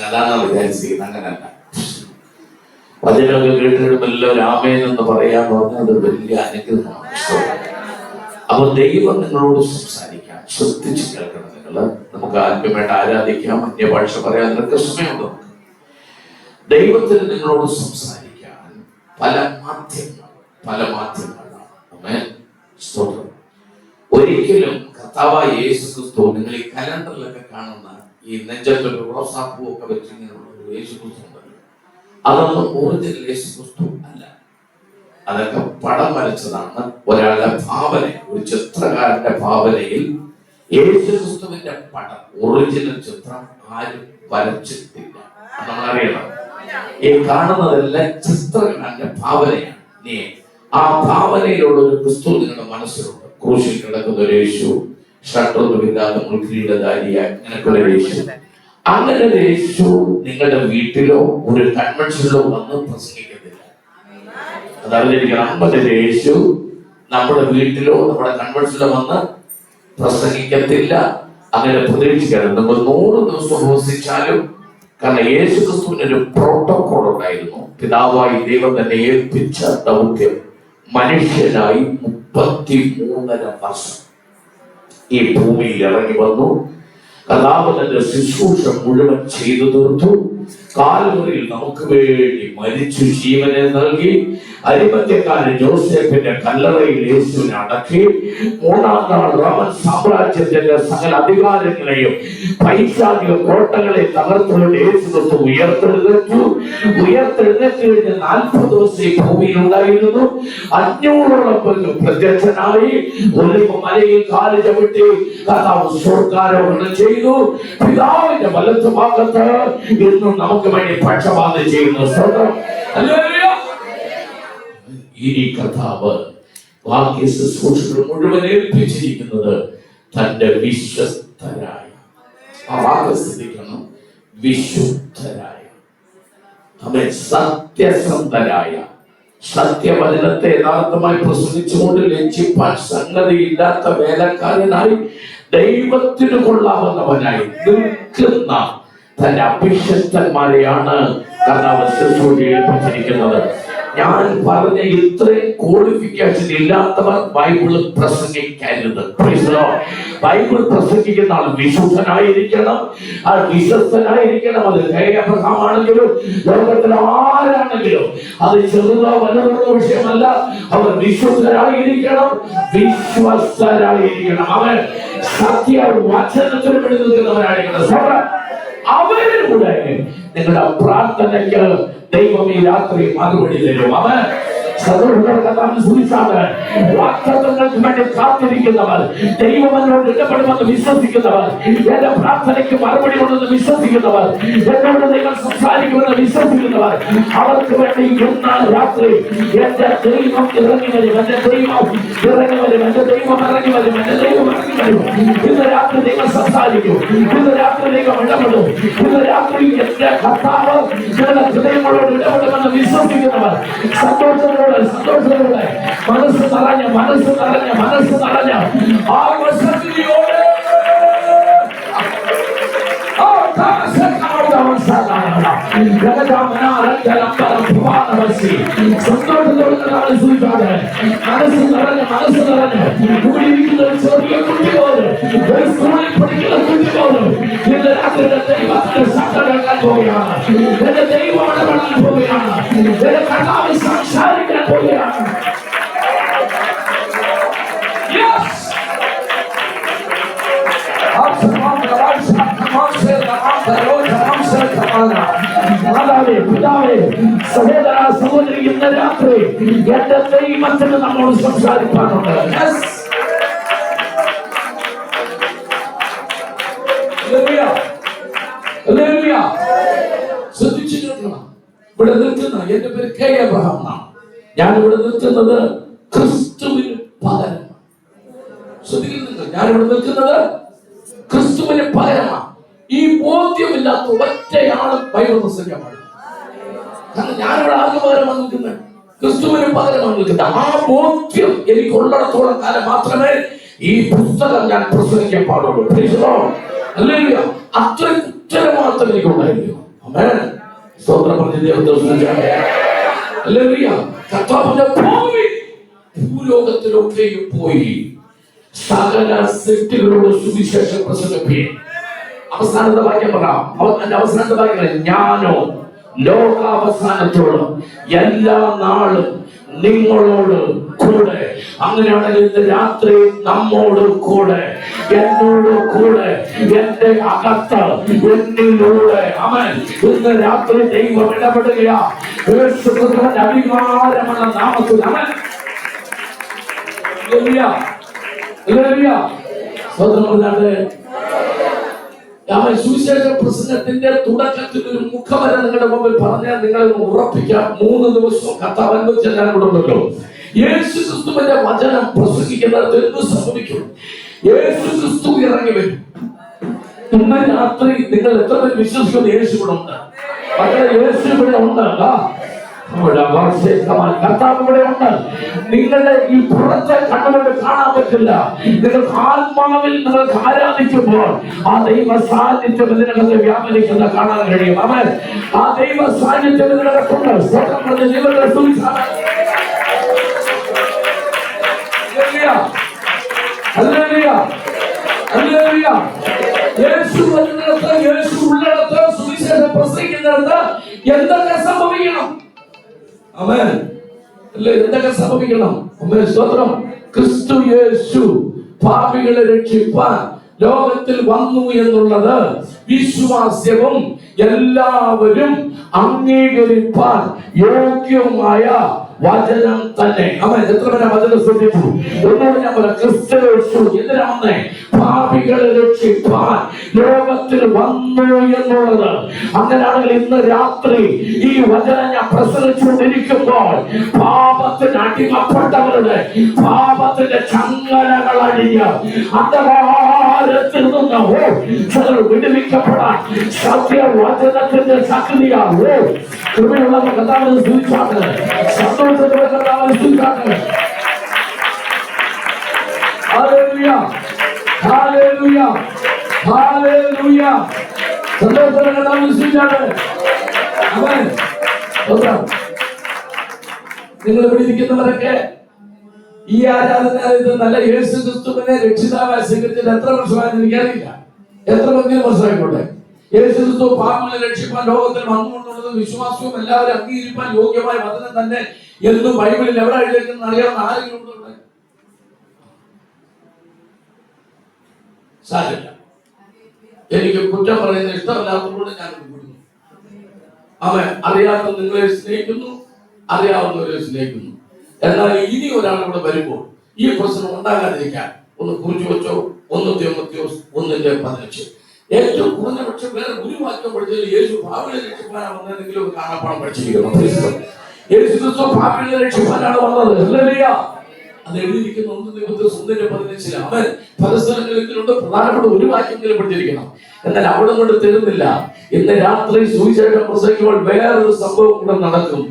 അതാണ് വിചാരിച്ചിരിക്കുന്നത്. അങ്ങനല്ല. വചനമൊക്കെ കേട്ടിട്ട് എല്ലാവരും ആമേൻ എന്ന് പറയാന്ന് പറഞ്ഞാൽ അത് വലിയ അനുഗ്രഹമാണ്. അപ്പൊ ദൈവം നിങ്ങളോട് സംസാരിക്കാം. ശ്രദ്ധിച്ച് കേൾക്കണം നിങ്ങൾ. നമുക്ക് ആത്മീയമായിട്ട് ആരാധിക്കാം, അന്യഭാഷ പറയാൻ നിനക്ക് സമയമുണ്ട്. ദൈവത്തിന് നിങ്ങളോട് സംസാരിക്കാൻ പല മാധ്യമങ്ങളാണ്. സ്തോത്രം. ഒരിക്കലും കർത്താവായ യേശു ക്രിസ്തു നിങ്ങൾ ഈ കലണ്ടറിലൊക്കെ കാണുന്ന ഈ നെഞ്ചത്തൊരു റോസാപ്പൂ ഒക്കെ വെച്ചിങ്ങനെയുള്ള ഒരു യേശു ക്രിസ്തു ഉണ്ടല്ലോ, അതൊന്നും ഒറിജിനൽ യേശു ക്രിസ്തു അല്ല. അതൊക്കെ പടം വരച്ചതാണ്. ഒരാളുടെ ഭാവന, ഒരു ചിത്രകാരന്റെ ഭാവനയിൽ യേശു ക്രിസ്തുവിന്റെ പടം, ഒറിജിനൽ ചിത്രം ആരും വരച്ചിട്ടില്ല. നമ്മളറിയണം, ഈ കാണുന്നതെല്ലാം ചിത്രകാരന്റെ ഭാവനയാണ്. ആ ഭാവനയിലുള്ള ഒരു ക്രിസ്തു നിങ്ങളുടെ മനസ്സിലുണ്ട്. ക്രൂശിൽ കിടക്കുന്ന ഒരു യേശു, ഷട്ടൊന്നുമില്ലാത്ത മുൾക്കിരീടധാരിയായ അങ്ങനെയൊക്കെ ഒരു യേശു. അങ്ങനെ ഒരു യേശു നിങ്ങളുടെ വീട്ടിലോ ഒരു കൺവെൻഷനിലോ വന്ന് പ്രസംഗിക്കത്തില്ല. അതറിഞ്ഞിരിക്കണം. അങ്ങനെ ഒരു യേശു നമ്മുടെ വീട്ടിലോ നമ്മുടെ കൺവെൻഷനിലോ വന്ന് പ്രസംഗിക്കത്തില്ല. അങ്ങനെ പ്രതീക്ഷിക്കണം. നമ്മൾ 100 ദിവസം ഉപവസിച്ചാലും, കാരണം യേശു ക്രിസ്തുവിന് ഒരു പ്രോട്ടോകോൾ ഉണ്ടായിരുന്നു. പിതാവായി ദൈവം തന്നെ ഏൽപ്പിച്ച ദൗത്യം മനുഷ്യനായി 33.5 വർഷം ഈ ഭൂമിയിൽ ഇറങ്ങി വന്നു. കർത്താവ് തന്റെ ശുശ്രൂഷ മുഴുവൻ ചെയ്തു തീർത്തു. കാൽവരിയിൽ നമുക്ക് വേണ്ടി മരിച്ചു ജീവനെ നൽകി. അരിമത്യക്കാരൻ ജോസഫിന്റെ കല്ലറയിൽ യേശുവിനെ അടക്കി. 3-ാം നാൾ റോമൻ സാമ്രാജ്യത്തിന്റെ സകല അധികാരങ്ങളെയും പൈശാചിക കോട്ടകളെ തകർത്തുകൊണ്ട് യേശു ക്രിസ്തു ഉയർത്തെഴുന്നേറ്റു കഴിഞ്ഞ് 40 ദിവസം ഈ ഭൂമിയിൽ ഉണ്ടായിരുന്നു. 500ഓളം പേർക്ക് പ്രത്യക്ഷനായി. മലയിൽ കാല് ചവിട്ടി കർത്താവ് സ്വർഗ്ഗാരോഹണം ചെയ്തു. പിതാവിന്റെ വലത്ത് ഭാഗത്ത് ഇന്നും നമുക്ക് വേണ്ടി പക്ഷപാതം ചെയ്യുന്നു. ഇനി കർത്താവ് ബാക്കി ശുശ്രൂഷകൾ മുഴുവൻ ഏൽപ്പിച്ചിരിക്കുന്നത് തന്റെ വിശ്വസ്തരായ, ആ വാക്ക് ശ്രദ്ധിക്കണം, വിശുദ്ധരായ, സത്യസന്ധരായ, സത്യവചനത്തെ യഥാർത്ഥമായി പ്രസംഗിച്ചുകൊണ്ട് ലജ്ജിപ്പാൻ സംഗതിയില്ലാത്ത വേലക്കാരനായി ദൈവത്തിന് കൊള്ളാവുന്നവനായി നിൽക്കുന്ന തന്റെ അഭിഷക്തന്മാരെയാണ് കർത്താവ് ശുശ്രൂഷ ഏൽപ്പിച്ചിരിക്കുന്നത്. ഞാൻ പറഞ്ഞ ഇത്രയും ക്വാളിഫിക്കേഷൻ ഇല്ലാത്തവർ ബൈബിൾ പ്രസംഗിക്കരുത്. ബൈബിൾ പ്രസംഗിക്കുന്ന ആൾ വിശുദ്ധനായിരിക്കണം, അത് വിശ്വസ്തനായിരിക്കണം. അത് അബ്രഹാം ആണെങ്കിലും ലോകത്തിൽ ആരാണെങ്കിലും അത് ചെറുതോ വലുതോ വിഷയമല്ല. അവർ വിശുദ്ധരായിരിക്കണം, വിശ്വസ്തരായിരിക്കണം. അവൻ സത്യ വചനത്തിന് വേണ്ടി നിൽക്കുന്നവരായിരിക്കണം. അവരിലൂടെ നിങ്ങളുടെ പ്രാർത്ഥനയ്ക്ക് ദൈവം ഈ രാത്രി മറുപടി തരും. അവൻ വാഗ്ദത്തങ്ങൾക്ക് വേണ്ടി കാത്തിരിക്കുന്നവർ, ദൈവമനോട് ഇടപെടുമെന്ന് വിശ്വസിക്കുന്നവർ, എന്റെ പ്രാർത്ഥനയ്ക്ക് മറുപടി കൊണ്ടെന്ന് വിശ്വസിക്കുന്നവർ, എന്നോട് നിങ്ങൾ സംസാരിക്കുമെന്ന് വിശ്വസിക്കുന്നവർ, അവർക്ക് വേണ്ടി ഇന്ന് രാത്രി എന്റെ ദൈവം ഇറങ്ങി വരും, എന്റെ ദൈവം ഇറങ്ങി വരും, എന്റെ ദൈവം ഇറങ്ങി വരും, എന്റെ ദൈവം ഇറങ്ങി വരും. ഇന്ന് രാത്രി നിങ്ങൾ സംസാരിക്കും, ഇന്ന് രാത്രി നിങ്ങൾ ഇടപെടും, ഇന്ന് രാത്രി എന്റെ കർത്താവ് നിങ്ങളുടെ ഹൃദയങ്ങളോട് ഇടപെടുമെന്ന് വിശ്വസിക്കുന്നവർ സന്തോഷത്തോടെ മനസ്സ് നിറഞ്ഞ ആത്മശക്തിയോടെ സന്തോഷത്തോടെ സൂചിക്കാതെ മനസ്സ് നിറഞ്ഞ് കൂടിയിരിക്കുന്ന ഒരു ചെറിയ കുട്ടി പോലും, ഒരു സ്കൂളിൽ പഠിക്കുന്ന കുട്ടി പോലും ഇന്ന് രാത്രി ദൈവത്തിന്റെ ശബ്ദം കേൾക്കാൻ പോവുകയാണ്. എന്റെ ദൈവം ഇടപെടാൻ പോവുകയാണ്. എന്റെ കർത്താവ് സംസാരിക്കാൻ പോവുകയാണ്. സഹോദര സഹോദരി, ഇന്ന് രാത്രി എന്റെ ദൈവത്തിന് നമ്മോട് സംസാരിക്കാനുണ്ട്. ശ്രദ്ധിച്ചു കേൾക്കണം. ഇവിടെ നിൽക്കുന്ന എന്റെ പേര് കെ അബ്രഹാം എന്നാണ്. ഞാൻ ഇവിടെ നിൽക്കുന്നത് ക്രിസ്തുവിന് പകരം. ശ്രദ്ധിക്കുന്നുണ്ട്, ഞാൻ ഇവിടെ നിൽക്കുന്നത് ക്രിസ്തുവിന് പകരമാണ്. ഈ ബോധ്യമില്ലാത്ത ഒറ്റയാളും ബൈബിൾ പ്രസംഗിക്കാൻ പാടില്ല. കാരണം ഞാനിവിടെ ആർക്ക് പകരമാണ് നിൽക്കുന്നത്? ക്രിസ്തുവിന് പകരമാണ് നിൽക്കുന്നത്. ആ ബോധ്യം എനിക്ക് ഉള്ളിടത്തോളം കാലം മാത്രമേ ഈ പുസ്തകം ഞാൻ പ്രസംഗിക്കാൻ പാടുള്ളൂ. ഹല്ലേലൂയ. അത്രയും ഉത്തരവാദിത്തം എനിക്കുണ്ടായിരുന്നു. ആമേൻ. സ്തോത്രം പറഞ്ഞ ദൈവത്തെ. ഹല്ലേലൂയ. കർത്താവിന്റെ ഭൂമി ഭൂലോകത്തിലൊക്കെയും പോയി സകല സെറ്റുകളോട് സുവിശേഷം പ്രസംഗിക്കുകയും. അവസാനത്തെ വാക്യം പറയാം. അവസാനത്തെ വാക്യം, ഞാനോ ലോകാവസാനത്തോളം എല്ലാ നാളും നിങ്ങളോട് കൂടെ. അങ്ങനെയാണെങ്കിൽ ഇന്ന് രാത്രി നമ്മോട് കൂടെ, എന്നോട് കൂടെ, എന്റെ അകത്ത്, എന്നിലൂടെ. ആമേൻ. ഇന്ന് രാത്രി ദൈവം ഇടപെടുകയാ യേശുക്രിസ്തുവിന്റെ അധികാരമുള്ള നാമത്തിൽ. ആമേൻ. ഹല്ലേലൂയ. ഹല്ലേലൂയ. സ്തോത്രം പറഞ്ഞാട്ടെ. സുവിശേഷ പ്രസംഗത്തിന്റെ തുടക്കത്തിൽ ഒരു മുഖവര നിങ്ങളുടെ മുമ്പിൽ പറഞ്ഞാൽ നിങ്ങളെ ഉറപ്പിക്കാം. 3 ദിവസവും കർത്താവ് അനുവദിച്ച ഞാൻ കൊണ്ടുണ്ടല്ലോ. യേശു ക്രിസ്തുവിന്റെ വചനം പ്രസംഗിക്കുന്നിടത്ത് എന്ത് സംഭവിക്കും? യേശു ക്രിസ്തു ഇറങ്ങി വരും. ഇന്ന് രാത്രി നിങ്ങൾ എത്ര പേര് വിശ്വസിക്കുന്നു യേശു ഇവിടെ ഉണ്ട്? മക്കളെ, യേശു ഇവിടെ ഉണ്ട്. കർത്താവ് ഇവിടെ ഉണ്ട്. നിങ്ങളുടെ ഈ പുറത്തെ കണ്ണുകൊണ്ട് കാണാൻ പറ്റില്ല. നിങ്ങൾക്ക് ആത്മാവിൽ നിങ്ങൾക്ക് ആരാധിക്കുമ്പോൾ ആ ദൈവ സാന്നിധ്യം ഇതിനകത്ത് വ്യാപരിക്കുന്ന കാണാൻ കഴിയും. അവൻ ആ ദൈവ സാന്നിധ്യം ഇതിനകത്തുണ്ട്. സ്വന്തം പറഞ്ഞ ജീവിതത്തെ സൂക്ഷിച്ചാണ്. യേശു വരുന്നിടത്ത്, യേശു ഉള്ളിടത്ത്, സുവിശേഷം പ്രസംഗിക്കുന്നിടത്ത് എന്തൊക്കെ സംഭവിക്കണം? ആമേൻ. അല്ലേ? എന്തൊക്കെ സംഭവിക്കണം? ആമേൻ. സ്തോത്രം. ക്രിസ്തു യേശു പാപികളെ രക്ഷിപ്പാൻ ലോകത്തിൽ വന്നു എന്നുള്ളത് വിശ്വാസ്യവും എല്ലാവരും അംഗീകരിപ്പാൻ യോഗ്യവുമായ വചനം തന്നെ. അവൻ എത്ര പേരെ വചനം ശ്രദ്ധിച്ചു? ഒന്നുകൂടി ഞാൻ പറയാം. ക്രിസ്തു യേശു എന്തിനാണ്? പാപികളെ രക്ഷിപ്പാൻ ലോകത്തിൽ വന്നു എന്നുള്ളത്. അങ്ങനെയാണെങ്കിൽ ഇന്ന് രാത്രി ഈ വചനം ഞാൻ പ്രസംഗിച്ചുകൊണ്ടിരിക്കുമ്പോൾ പാപത്തിന് അടിമപ്പെട്ടവരുടെ പാപത്തിന്റെ ചങ്ങലകൾ അഴിഞ്ഞ് അന്ധകാരത്തിൽ നിന്ന് ചിലർ വിടുവിക്കപ്പെടാൻ സത്യവചനത്തിന്റെ ശക്തിയാവോ കൃപയുള്ള കർത്താവിനെ സൂചിച്ചാണ്. സന്തോഷത്തോടെ കർത്താവിനെ സൂചിച്ചാണ്. ഹല്ലേലൂയ. ഹല്ലേലൂയ. ഹല്ലേലൂയ. സന്തോഷത്തോടെ കർത്താവിനെ സൂചിച്ചാണ്. ആമേൻ. നിങ്ങൾ ഇവിടെ ഇരിക്കുന്നവരൊക്കെ ഈ ആരാധനാലയത്തിൽ നല്ല യേശു ക്രിസ്തുവിനെ രക്ഷിതാവായി സ്വീകരിച്ചിട്ട് എത്ര വർഷമായെന്ന് എനിക്കറിയില്ല. എത്ര വർഷമായിക്കോട്ടെ. യേശു ക്രിസ്തു പാപങ്ങളെ രക്ഷിപ്പാൻ ലോകത്തിൽ വന്നുകൊണ്ടുള്ളത് വിശ്വാസവും എല്ലാവരും അംഗീകരിപ്പാൻ യോഗ്യമായ വചനം തന്നെ എന്നും ബൈബിളിൽ എവിടെ എഴുതിയിരിക്കുന്നു അറിയാവുന്ന ആരെങ്കിലും ഉണ്ടോ? ഇവിടെ സാരില്ല. എനിക്ക് കുറ്റം പറയുന്ന ഇഷ്ടമല്ലാത്തതുകൊണ്ട് ഞാൻ വിടുന്നു. അവൻ അറിയാത്ത നിങ്ങളെ സ്നേഹിക്കുന്നു, അറിയാവുന്നവരെ സ്നേഹിക്കുന്നു. എന്നാൽ ഇനി ഒരാൾ ഇവിടെ വരുമ്പോൾ ഈ പ്രശ്നം ഉണ്ടാകാതിരിക്കാൻ ഒന്ന് കുറിച്ചു വെച്ചോ. 1 തീമോഥെയോസ് 1:15. ഏറ്റവും കുറഞ്ഞ പക്ഷം വേറെ ഒരു വാക്യം പഠിച്ചാൽ യേശു പാപികളെ രക്ഷിപ്പാനാണ് വന്നതെങ്കിലും ഒരു കാണാപ്പാടം പഠിച്ചിരിക്കണം. യേശു ക്രിസ്തു പാപികളെ രക്ഷിപ്പാനാണ് വന്നത്. ഹല്ലേലൂയ. അത് എഴുതിയിരിക്കുന്ന 1 തീമോഥെയോസ് 1:15. അവൻ പല സ്ഥലങ്ങളിലുണ്ട്. പ്രധാനപ്പെട്ട ഒരു വാക്യമെങ്കിലും പഠിച്ചിരിക്കണം. എന്നാൽ അവിടെ കൊണ്ട് തരുന്നില്ല. ഇന്ന് രാത്രി സുവിശേഷം പ്രസംഗിക്കുമ്പോൾ വേറൊരു സംഭവം കൂടെ നടക്കും.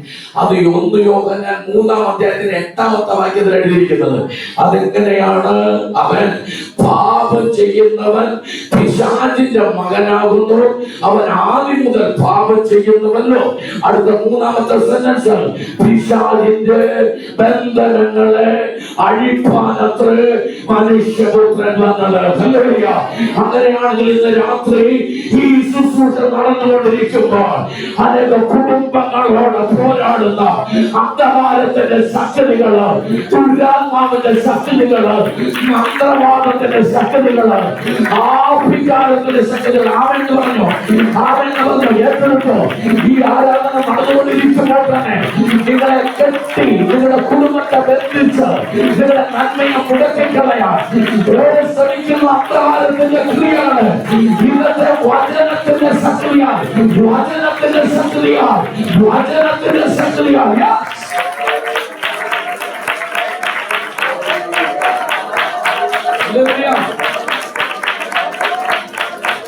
അത് 1 യോഹന്നാൻ 3-ാം അധ്യായത്തിന്റെ 8-ാമത്തെ വാക്യത്തിൽ എഴുതിയിരിക്കുന്നത്. അതെങ്ങനെയാണ്? അവൻ പാപം ചെയ്യുന്നവൻ പിശാചിന്റെ മകനാകുന്നു. അവൻ ആദ്യം മുതൽ പാപം ചെയ്യുന്നുവല്ലോ. അടുത്ത 3-ാമത്തെ സെന്റൻസ്, പിശാചിന്റെ ബന്ധനങ്ങളെ അഴിപ്പാനത്രേ മനുഷ്യപുത്രൻ വന്നത്. ഹല്ലേലൂയ. അങ്ങനെയാണെങ്കിൽ ഇന്ന് രാത്രി ഈ ശുശ്രൂഷ നടന്നുകൊണ്ടിരിക്കുമ്പോൾ അനേക കുടുംബങ്ങളോട് പോരാടുന്ന അന്ധകാരത്തിന്റെ ശക്തികള്, ദുരാത്മാവിന്റെ ശക്തികള്, മന്ത്രവാദത്തിന്റെ ശക്തികള്, ആഭിചാരത്തിന്റെ ശക്തികൾ ആവെന്ന് പറഞ്ഞു. ഏറ്റെടുത്തോ. ഈ ആരാധന നടന്നുകൊണ്ടിരിക്കുമ്പോൾ തന്നെ നിങ്ങളെ കെട്ടി, നിങ്ങളുടെ കുടുംബത്തെ ബന്ധിച്ച് നിങ്ങളുടെ നന്മയെ മുടക്കിക്കളയാൻ ശ്രമിക്കുന്ന അന്ധകാരത്തിന്റെ ക്രിയകള് ഇന്നത്തെ വചനത്തിന്റെ ശക്തിയാണ്. വചനത്തിന്റെ ശക്തിയാണ്. വചനത്തിന്റെ ശക്തിയാണ്.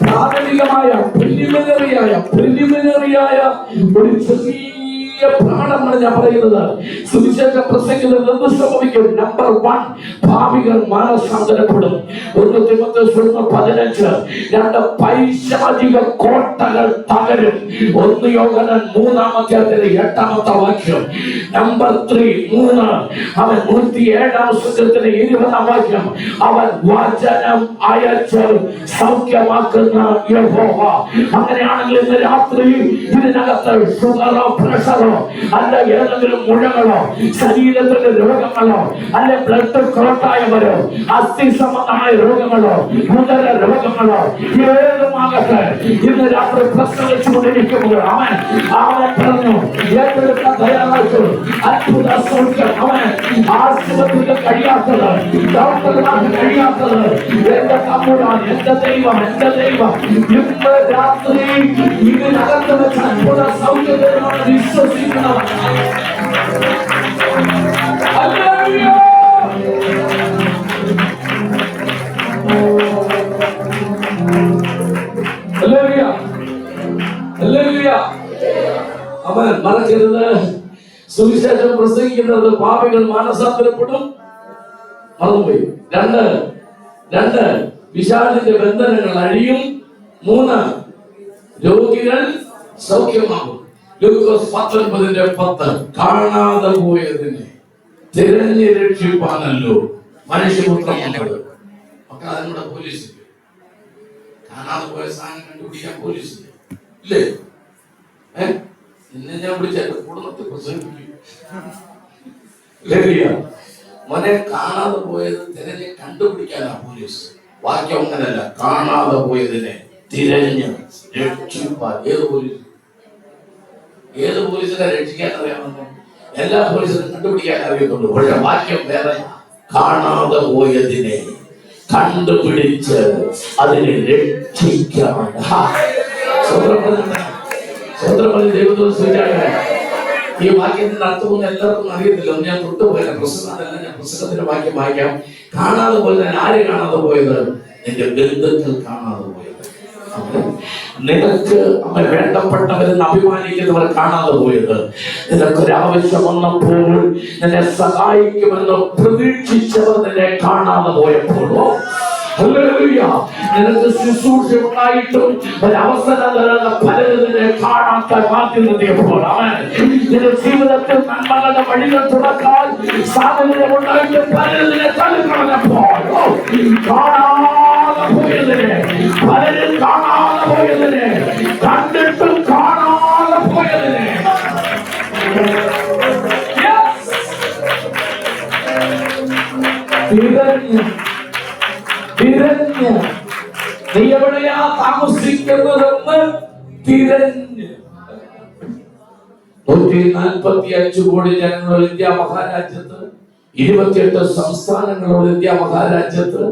പ്രാഥമികമായ പ്രിലിമിനറിയായ ഒരു ചെറിയ വലിയ പ്രകടനമാണ് ഞാൻ പറയുന്നത്. സുവിശേഷം പ്രസംഗിക്കുന്നത് എന്ത് സംഭവിക്കും? നമ്പർ 1, ഭാവികൾ മാനസാന്തരപ്പെടും. 1 തിമോഥെയോസ് 1:15. 2, പൈശാചിക കോട്ടകൾ തകരും. 1 യോഹന്നാൻ 3:8 വാക്യം. നമ്പർ 3, അവൻ 107 സൂത്രത്തിന് 20 വാക്യം. അവൻ വചനം അയച്ച് സൗഖ്യമാക്കുന്ന യഹോവ. അങ്ങനെയാണെങ്കിൽ ഇന്ന് രാത്രി ഇതിനകത്ത് ഷുഗറോ പ്രഷറോ അല്ല ഏതെങ്കിലും മുഴകളോ ശരീരത്തിന്റെ രോഗങ്ങളോ അല്ലെ ബ്ലഡ് ക്ലോട്ടായവരോ അസ്ഥി സംബന്ധമായ രോഗങ്ങളോ ഉദര രോഗങ്ങളോ ഏതുമാകട്ടെ ഇന്ന് രാത്രി പ്രസംഗിച്ചുകൊണ്ടിരിക്കുമ്പോൾ അവനെ പറഞ്ഞു ഏറ്റെടുക്കാൻ തയ്യാറാക്കും അത്ഭുത സൗഖ്യം. അവൻ ആശുപത്രിക്ക് കഴിയാത്തത്, ഡോക്ടർമാർക്ക് കഴിയാത്തത് എന്റെ തമ്പുരാൻ, എന്റെ ദൈവം ഇന്ന് രാത്രി ഇതിനകത്ത് വെച്ച് അത്ഭുത സൗഖ്യമാണ് വിശ്വസിക്കുന്നവർ. അവൻ മറക്കരുത്, സുവിശേഷം പ്രസംഗിക്കുന്നത് പാപികൾ മാനസാന്തരപ്പെടും. മറന്നുപോയി. 2, പിശാചിന്റെ ബന്ധനങ്ങൾ അഴിയും. 3, രോഗികൾ സൗഖ്യമാകും. ലൂക്കോസ് 19:10. കാണാതെ പോയതിനെ തിരഞ്ഞു രക്ഷിപ്പാനല്ലോ മനുഷ്യപുത്രം വന്നത്. മക്കൾ അതിനൂടെ പോലീസ് കാണാതെ പോയ സാധനം കണ്ടുപിടിക്കാൻ പോലീസ് ഇല്ലേ? നിന്നെ ഞാൻ വിളിച്ച കുടുംബത്തെ പ്രസംഗിക്കും. മോനെ കാണാതെ പോയത് തിരഞ്ഞ് കണ്ടുപിടിക്കാനാ പോലീസ്. വാക്യം അങ്ങനല്ല, കാണാതെ പോയതിനെ തിരഞ്ഞ് രക്ഷിപ്പാൻ. ഏത് പോലീസിനെ രക്ഷിക്കാൻ അറിയാമെന്ന്? എല്ലാ പോലീസിനും കണ്ടുപിടിക്കാൻ അറിയത്തുള്ളൂ. പക്ഷെ വാക്യം വേറെ. കാണാതെ പോയതിനെ കണ്ടുപിടിച്ച് അതിനെ രക്ഷിക്കാൻ. ഈ വാക്യത്തിന്റെ അർത്ഥമൊന്നും എല്ലാവർക്കും അറിയത്തില്ല. ഞാൻ തൊട്ടുപോയില്ല, പ്രസംഗമല്ല, ഞാൻ പുസ്തകത്തിന്റെ വാക്യം വായിക്കാം. കാണാതെ പോയത് ആര് കാണാതെ പോയത്? നിന്റെ ബന്ധുക്കൾ കാണാതെ പോയത്. നിനക്ക് അവൻ വേണ്ടപ്പെട്ടവരെന്ന് അഭിമാനിക്കുന്നവർ കാണാതെ പോയത്. നിനക്കൊരാവശ്യം വന്നപ്പോൾ നിന്നെ സഹായിക്കുമെന്ന് പ്രതീക്ഷിച്ചവർ നിന്നെ കാണാതെ പോയപ്പോഴോ, നിനക്ക് ശുശ്രൂഷ ഉണ്ടായിട്ടും ഒരവസരം തരുന്ന പലരും നിന്നെ കാണാത്ത മാറ്റി നിർത്തിയപ്പോൾ, അവൻ നിന്റെ ജീവിതത്തിൽ നന്മകളുടെ വഴികൾ തുറക്കാൻ സാധനം ഉണ്ടായിട്ടും പലരും നിന്നെ തള്ളിക്കളഞ്ഞപ്പോൾ, കാണാതെ പോയതിനെ, പലരും കാണാതെ പോയതിനെ, കണ്ടിട്ടും കാണാതെ പോയതിനെ തിരഞ്ഞ് നീ എവിടെയാ താമസിക്കുന്നതെന്ന് തിരഞ്ഞ്. 145 കോടി ജനങ്ങളുള്ള ഇന്ത്യ മഹാരാജ്യത്ത്, 28 സംസ്ഥാനങ്ങളുള്ള ഇന്ത്യ മഹാരാജ്യത്ത്,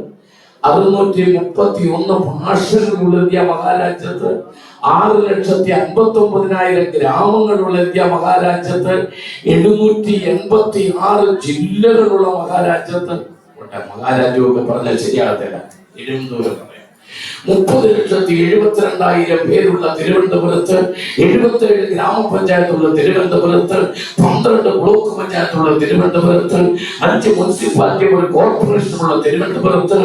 631 ഭാഷകളുള്ള ഇന്ത്യ മഹാരാജ്യത്ത്, 6,59,000 ഗ്രാമങ്ങളുള്ള ഇന്ത്യ മഹാരാജ്യത്ത്, 786 ജില്ലകളുള്ള മഹാരാജ്യത്ത്. മഹാരാജ്യമൊക്കെ പറഞ്ഞാൽ ശരിയാകത്തില്ല, തിരുവനന്തപുരം പറയാം. 30,72,000 പേരുള്ള തിരുവനന്തപുരത്ത്, 77 ഗ്രാമപഞ്ചായത്തുള്ള തിരുവനന്തപുരത്ത്, 12 ബ്ലോക്ക് പഞ്ചായത്തുള്ള തിരുവനന്തപുരത്ത്, 5 മുനിസിപ്പാലിറ്റി ഒരു കോർപ്പറേഷനുള്ള തിരുവനന്തപുരത്ത്,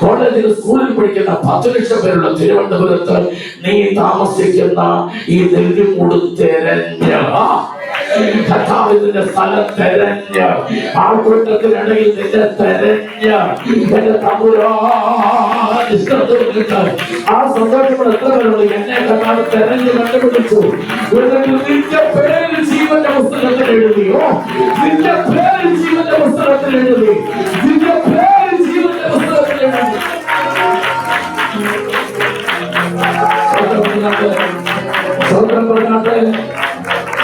കോളേജിൽ സ്കൂളിൽ പഠിക്കുന്ന 10 ലക്ഷം പേരുള്ള തിരുവനന്തപുരത്ത് നീ താമസിക്കുന്ന ഈ നെല്ലിമൂട് തെരഞ്ഞ കഥാവിന്റെ സ്ഥലം തെരഞ്ഞ്, ആൾക്കൂട്ടത്തിനിടയിൽ നിന്നെ തെരഞ്ഞ് എന്റെ ആ സന്തോഷങ്ങൾ എത്ര പേരുണ്ട്? എന്നെ കഥാവ് തെരഞ്ഞ് കണ്ടുപിടിച്ചു. നിന്റെ പേര് ജീവന്റെ പുസ്തകത്തിൽ എഴുതിയോ? നിന്റെ പേര് ജീവന്റെ പുസ്തകത്തിൽ എഴുതി. നിന്റെ പേര് ജീവന്റെ പുസ്തകത്തിൽ എഴുതി. സ്വന്തം പറഞ്ഞാട്ടെ,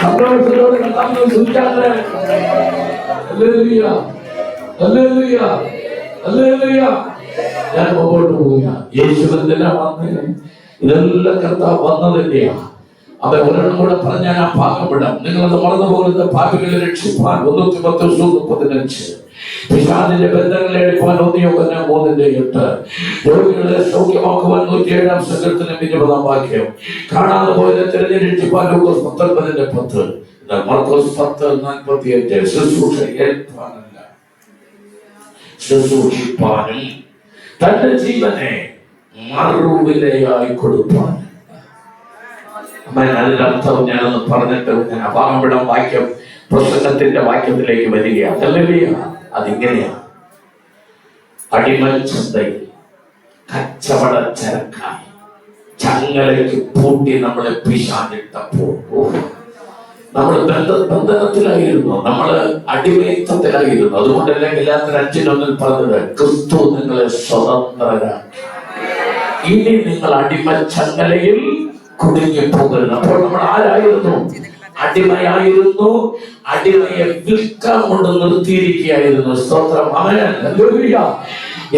സന്തോഷത്തോടെ കർത്താവിനെ സ്തുതിച്ചാട്ടെ. Hallelujah, hallelujah, hallelujah. ഞാൻ മുമ്പോട്ട് പോവുക. യേശുവിനെല്ലാം വന്ന് ഇതെല്ലാം കർത്താവ് വന്നതിന്റെയാ. അവൻ ഒരെണ്ണം കൂടെ പറഞ്ഞ ഞാൻ ഭാഗം വിടാം. നിങ്ങളത് മറന്നു പോകുന്നത് പാപികളെ രക്ഷിപ്പാൻ 1 തിമോഥെയോസ് 3:15. പിശാചിന്റെ ബന്ധങ്ങളെ എടുപ്പാൻ 1 യോഹന്നാൻ 3:8. രോഗികളെ സൗഖ്യമാക്കുവാൻ 107 സങ്കീർത്തനം 20 വാക്യം. കാണാതെ പോയതിനെ തിരഞ്ഞു രക്ഷിപ്പാൻ ലൂക്കോസ് 19:10. മർക്കോസ് 10:45 ശുശ്രൂഷ ഏൽപ്പാനല്ല, ശുശ്രൂഷിപ്പാനും തന്റെ ജീവനെ മറുവിലയായി കൊടുപ്പാൻ. അതിന്റെ അർത്ഥം ഞാനൊന്ന് പറഞ്ഞിട്ട് ഞാൻ അപാകപ്പെടാൻ വാക്യം പ്രസംഗത്തിന്റെ വാക്യത്തിലേക്ക് വരികയാണ്. അതിങ്ങനെയാണ്: അടിമച്ചന്തയിൽ കച്ചവട ചരക്കായി ചങ്ങലയ്ക്ക് പൂട്ടി നമ്മളെ പിശാചിട്ടപ്പോൾ നമ്മൾ ബന്ധനത്തിലായിരുന്നു, നമ്മള് അടിമയത്വത്തിലായിരുന്നു. അതുകൊണ്ടല്ലേ ഗലാത്യർ 5:1 പറഞ്ഞത്, ക്രിസ്തു നിങ്ങളെ സ്വതന്ത്രരാക്കി, ഇനി നിങ്ങൾ അടിമച്ചങ്ങലയിൽ കുടുങ്ങിപ്പോകരുത്. അപ്പോൾ നമ്മൾ ആരായിരുന്നു? അടിമയായിരുന്നു. അടിമയെ വിൽക്കാൻ കൊണ്ട് നിർത്തിയിരിക്കുകയായിരുന്നു. സ്തോത്രം. ആമേൻ. ഹല്ലേലൂയ.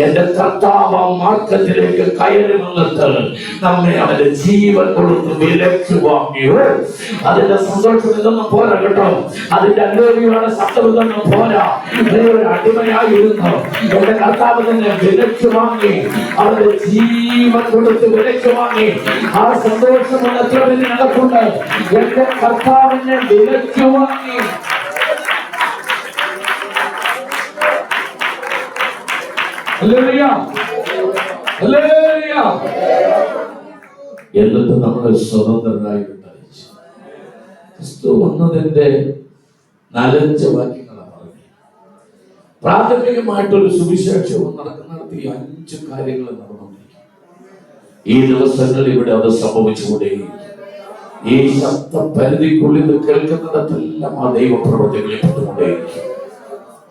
എന്റെ കർത്താവ് മാർക്കറ്റിലേക്ക് കയറി വന്നിട്ട് നമ്മെ അവന്റെ ജീവൻ കൊടുത്ത് വിലക്ക് വാങ്ങിയോ. അതിന്റെ സന്തോഷം ഇതൊന്നും പോരാ കേട്ടോ. അതിന്റെ ഹല്ലേലൂയയുടെ ശബ്ദം ഇതൊന്നും പോരാ. ഒരു അടിമയായിരുന്നു, എന്റെ കർത്താവ് തന്നെ വിലക്ക് വാങ്ങി, അവന്റെ ജീവൻ കൊടുത്ത് വിലക്ക് വാങ്ങി. ആ സന്തോഷം എത്ര പേര് നടക്കുന്നുണ്ട്? എന്റെ കർത്താവിനെ വിലക്ക് വാങ്ങി. എന്നിട്ട് നമ്മൾ സ്വതന്ത്രരായി വിട്ടയച്ചു. ക്രിസ്തു വന്നതിന്റെ 4-5 വാക്യങ്ങളാണ് പറഞ്ഞത്. പ്രാഥമികമായിട്ടൊരു സുവിശേഷവും നടക്കുന്നിടത്ത് ഈ 5 കാര്യങ്ങൾ നടന്നുകൊണ്ടിരിക്കും. ഈ ദിവസങ്ങളിൽ ഇവിടെ അത് സംഭവിച്ചുകൊണ്ടേയിരിക്കും. ഈ ശബ്ദ പരിധിക്കുള്ളിൽ കേൾക്കുന്നിടത്തെല്ലാം ആ ദൈവപ്രവൃത്തികളിൽ പെട്ടുകൊണ്ടേയിരിക്കും.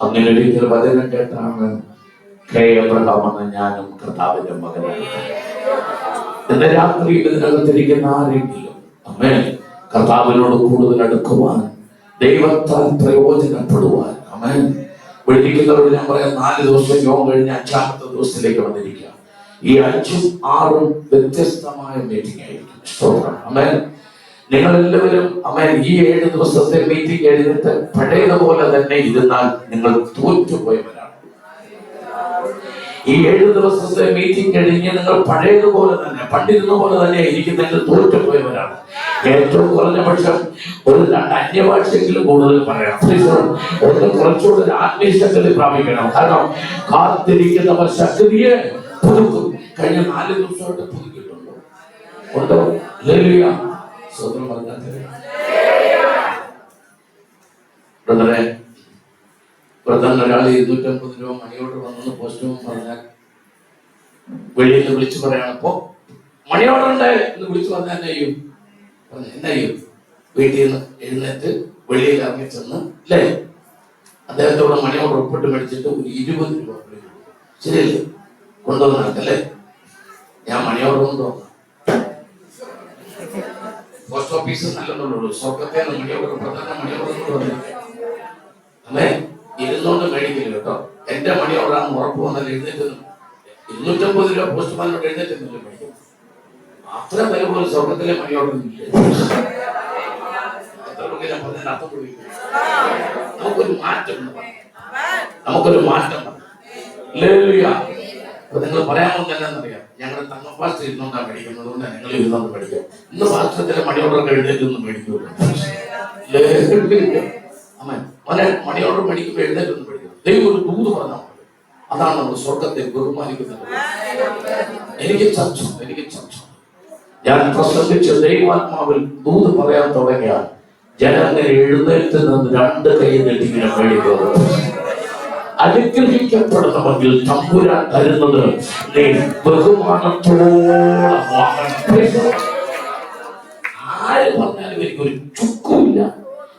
അങ്ങനെ ഒരിക്കൽ വചനം കേട്ടാണ് എന്ന ഞാനും കർത്താവിന്റെ മകനാണ്. ഇന്ന് രാത്രി ഇതിനകത്തിരിക്കുന്ന ആരെങ്കിലും ആമേൻ കർത്താവിനോട് കൂടുതൽ അടുക്കുവാൻ, ദൈവത്താൽ പ്രയോജനപ്പെടുവാൻ, ആമേൻ വിളിക്കുന്നവരോട് ഞാൻ പറയാം, 4 ദിവസം യോഗം കഴിഞ്ഞ് 5-ാമത്തെ ദിവസത്തിലേക്ക് വന്നിരിക്കുക. ഈ 5ഉം 6ഉം വ്യത്യസ്തമായ മീറ്റിംഗ് ആയിരിക്കും. ആമേൻ. നിങ്ങളെല്ലാവരും ആമേൻ ഈ 7 ദിവസത്തെ മീറ്റിംഗ് കഴിഞ്ഞിട്ട് പഴയതുപോലെ തന്നെ ഇരുന്നാൽ നിങ്ങൾ തോറ്റുപോയവരാണ്. ഈ 7 ദിവസത്തെ മീറ്റിംഗ് കഴിഞ്ഞ് നിങ്ങൾ പഴയതുപോലെ തന്നെ പണ്ടിരുന്ന പോലെ തന്നെ ഇരിക്കുന്നെങ്കിൽ തോറ്റുപോയവരാണ്. ഏറ്റവും കുറഞ്ഞ പക്ഷം ഒരു 2 അന്യഭാഷയെങ്കിലും കൂടുതൽ പറയണം. ഒന്ന് കുറച്ചുകൂടി ആത്മീയശക്തി പ്രാപിക്കണം. കാരണം കാത്തിരിക്കുന്നവർ ശക്തിയെ പുതുക്കും. കഴിഞ്ഞ 4 ദിവസമായിട്ട് പുതുക്കിയിട്ടുണ്ടോ? ഉണ്ടോ? ഹല്ലേലൂയ. സ്വന്തം പറഞ്ഞാൽ ബ്രദറെ, പ്രധാന ഒരാൾ 250 രൂപ മണി ഓർഡർ വന്നെന്ന് പോസ്റ്റ് പറഞ്ഞാൽ വെളിയിൽ നിന്ന് വിളിച്ചു പറയാണ്, അപ്പോ മണി ഓർഡർ ഉണ്ട് എന്ന് വിളിച്ചു പറഞ്ഞാൽ എന്നാ ചെയ്യും? വീട്ടിൽ നിന്ന് എഴുന്നേറ്റ് വെളിയിൽ ഇറങ്ങി ചെന്ന് അല്ലേ അദ്ദേഹത്തോട് മണി ഓർഡർ ഒപ്പിട്ട് മേടിച്ചിട്ട് ഒരു 20 രൂപ ശരിയല്ലേ കൊണ്ടുവന്നല്ലേ? ഞാൻ മണി ഓർഡർ കൊണ്ടുവന്നു. പോസ്റ്റ് ഓഫീസ് നല്ലെന്നുള്ളൂ, സ്വർഗത്തെ മണി ഓർഡർ, പ്രധാന മണി ഓർഡർ കൊണ്ടുവന്നിരിക്കുക. അല്ലേ? ഇരുന്നോണ്ട് മേടിക്കില്ല കേട്ടോ. എന്റെ മണി ഓർഡറാണ് ഉറപ്പ് വന്നാൽ എഴുന്നേറ്റ് 250 രൂപ പോസ്റ്റ്മാനോട് എഴുന്നേറ്റെന്നില്ല മേടിക്കും. അത്ര വില പോലെ സ്വർഗത്തിലെ മണി ഓർഡർ ഇല്ല. ഞാൻ പറഞ്ഞ അർത്ഥം കൊടുക്കും. നമുക്കൊരു മാറ്റം, നമുക്കൊരു മാറ്റം. അപ്പൊ നിങ്ങൾ പറയാൻ പോകുന്നതെന്നറിയാം, ഞങ്ങളുടെ തങ്ങപ്പാസ്റ്റ് ഇരുന്നോണ്ടാണ് മേടിക്കുന്നത്, അതുകൊണ്ടാണ് നിങ്ങൾ ഇരുന്നോണ്ട് മേടിക്കുക. ഇന്ന് പാത്രത്തിലെ മണി ഓർഡർ എഴുന്നേറ്റൊന്നും മേടിക്കുമല്ലോ. മണി ഓർഡർ മേടിക്കുമ്പോൾ എഴുന്നേറ്റൊന്നും മേടിക്കും. ദൈവം ഒരു ദൂത് പറഞ്ഞാൽ മതി. അതാണ് നമ്മൾ സ്വർഗത്തെ ബഹുമാനിക്കുന്നത്. എനിക്ക് ചർച്ച ഞാൻ പ്രസംഗിച്ച ദൈവാത്മാവിൽ ദൂത് പറയാൻ തുടങ്ങിയാൽ ജനങ്ങൾ എഴുന്നേറ്റ് നിന്ന് 2 കൈ നീട്ടിങ്ങനെ മേടിക്കുന്നത്. അനുഗ്രഹിക്കപ്പെടണമെങ്കിൽ തമ്പുരാൻ തരുന്നത് നീ ബഹുമാനത്തോടെ ആര് പറഞ്ഞാലും എനിക്കൊരു ചുക്കുമില്ല.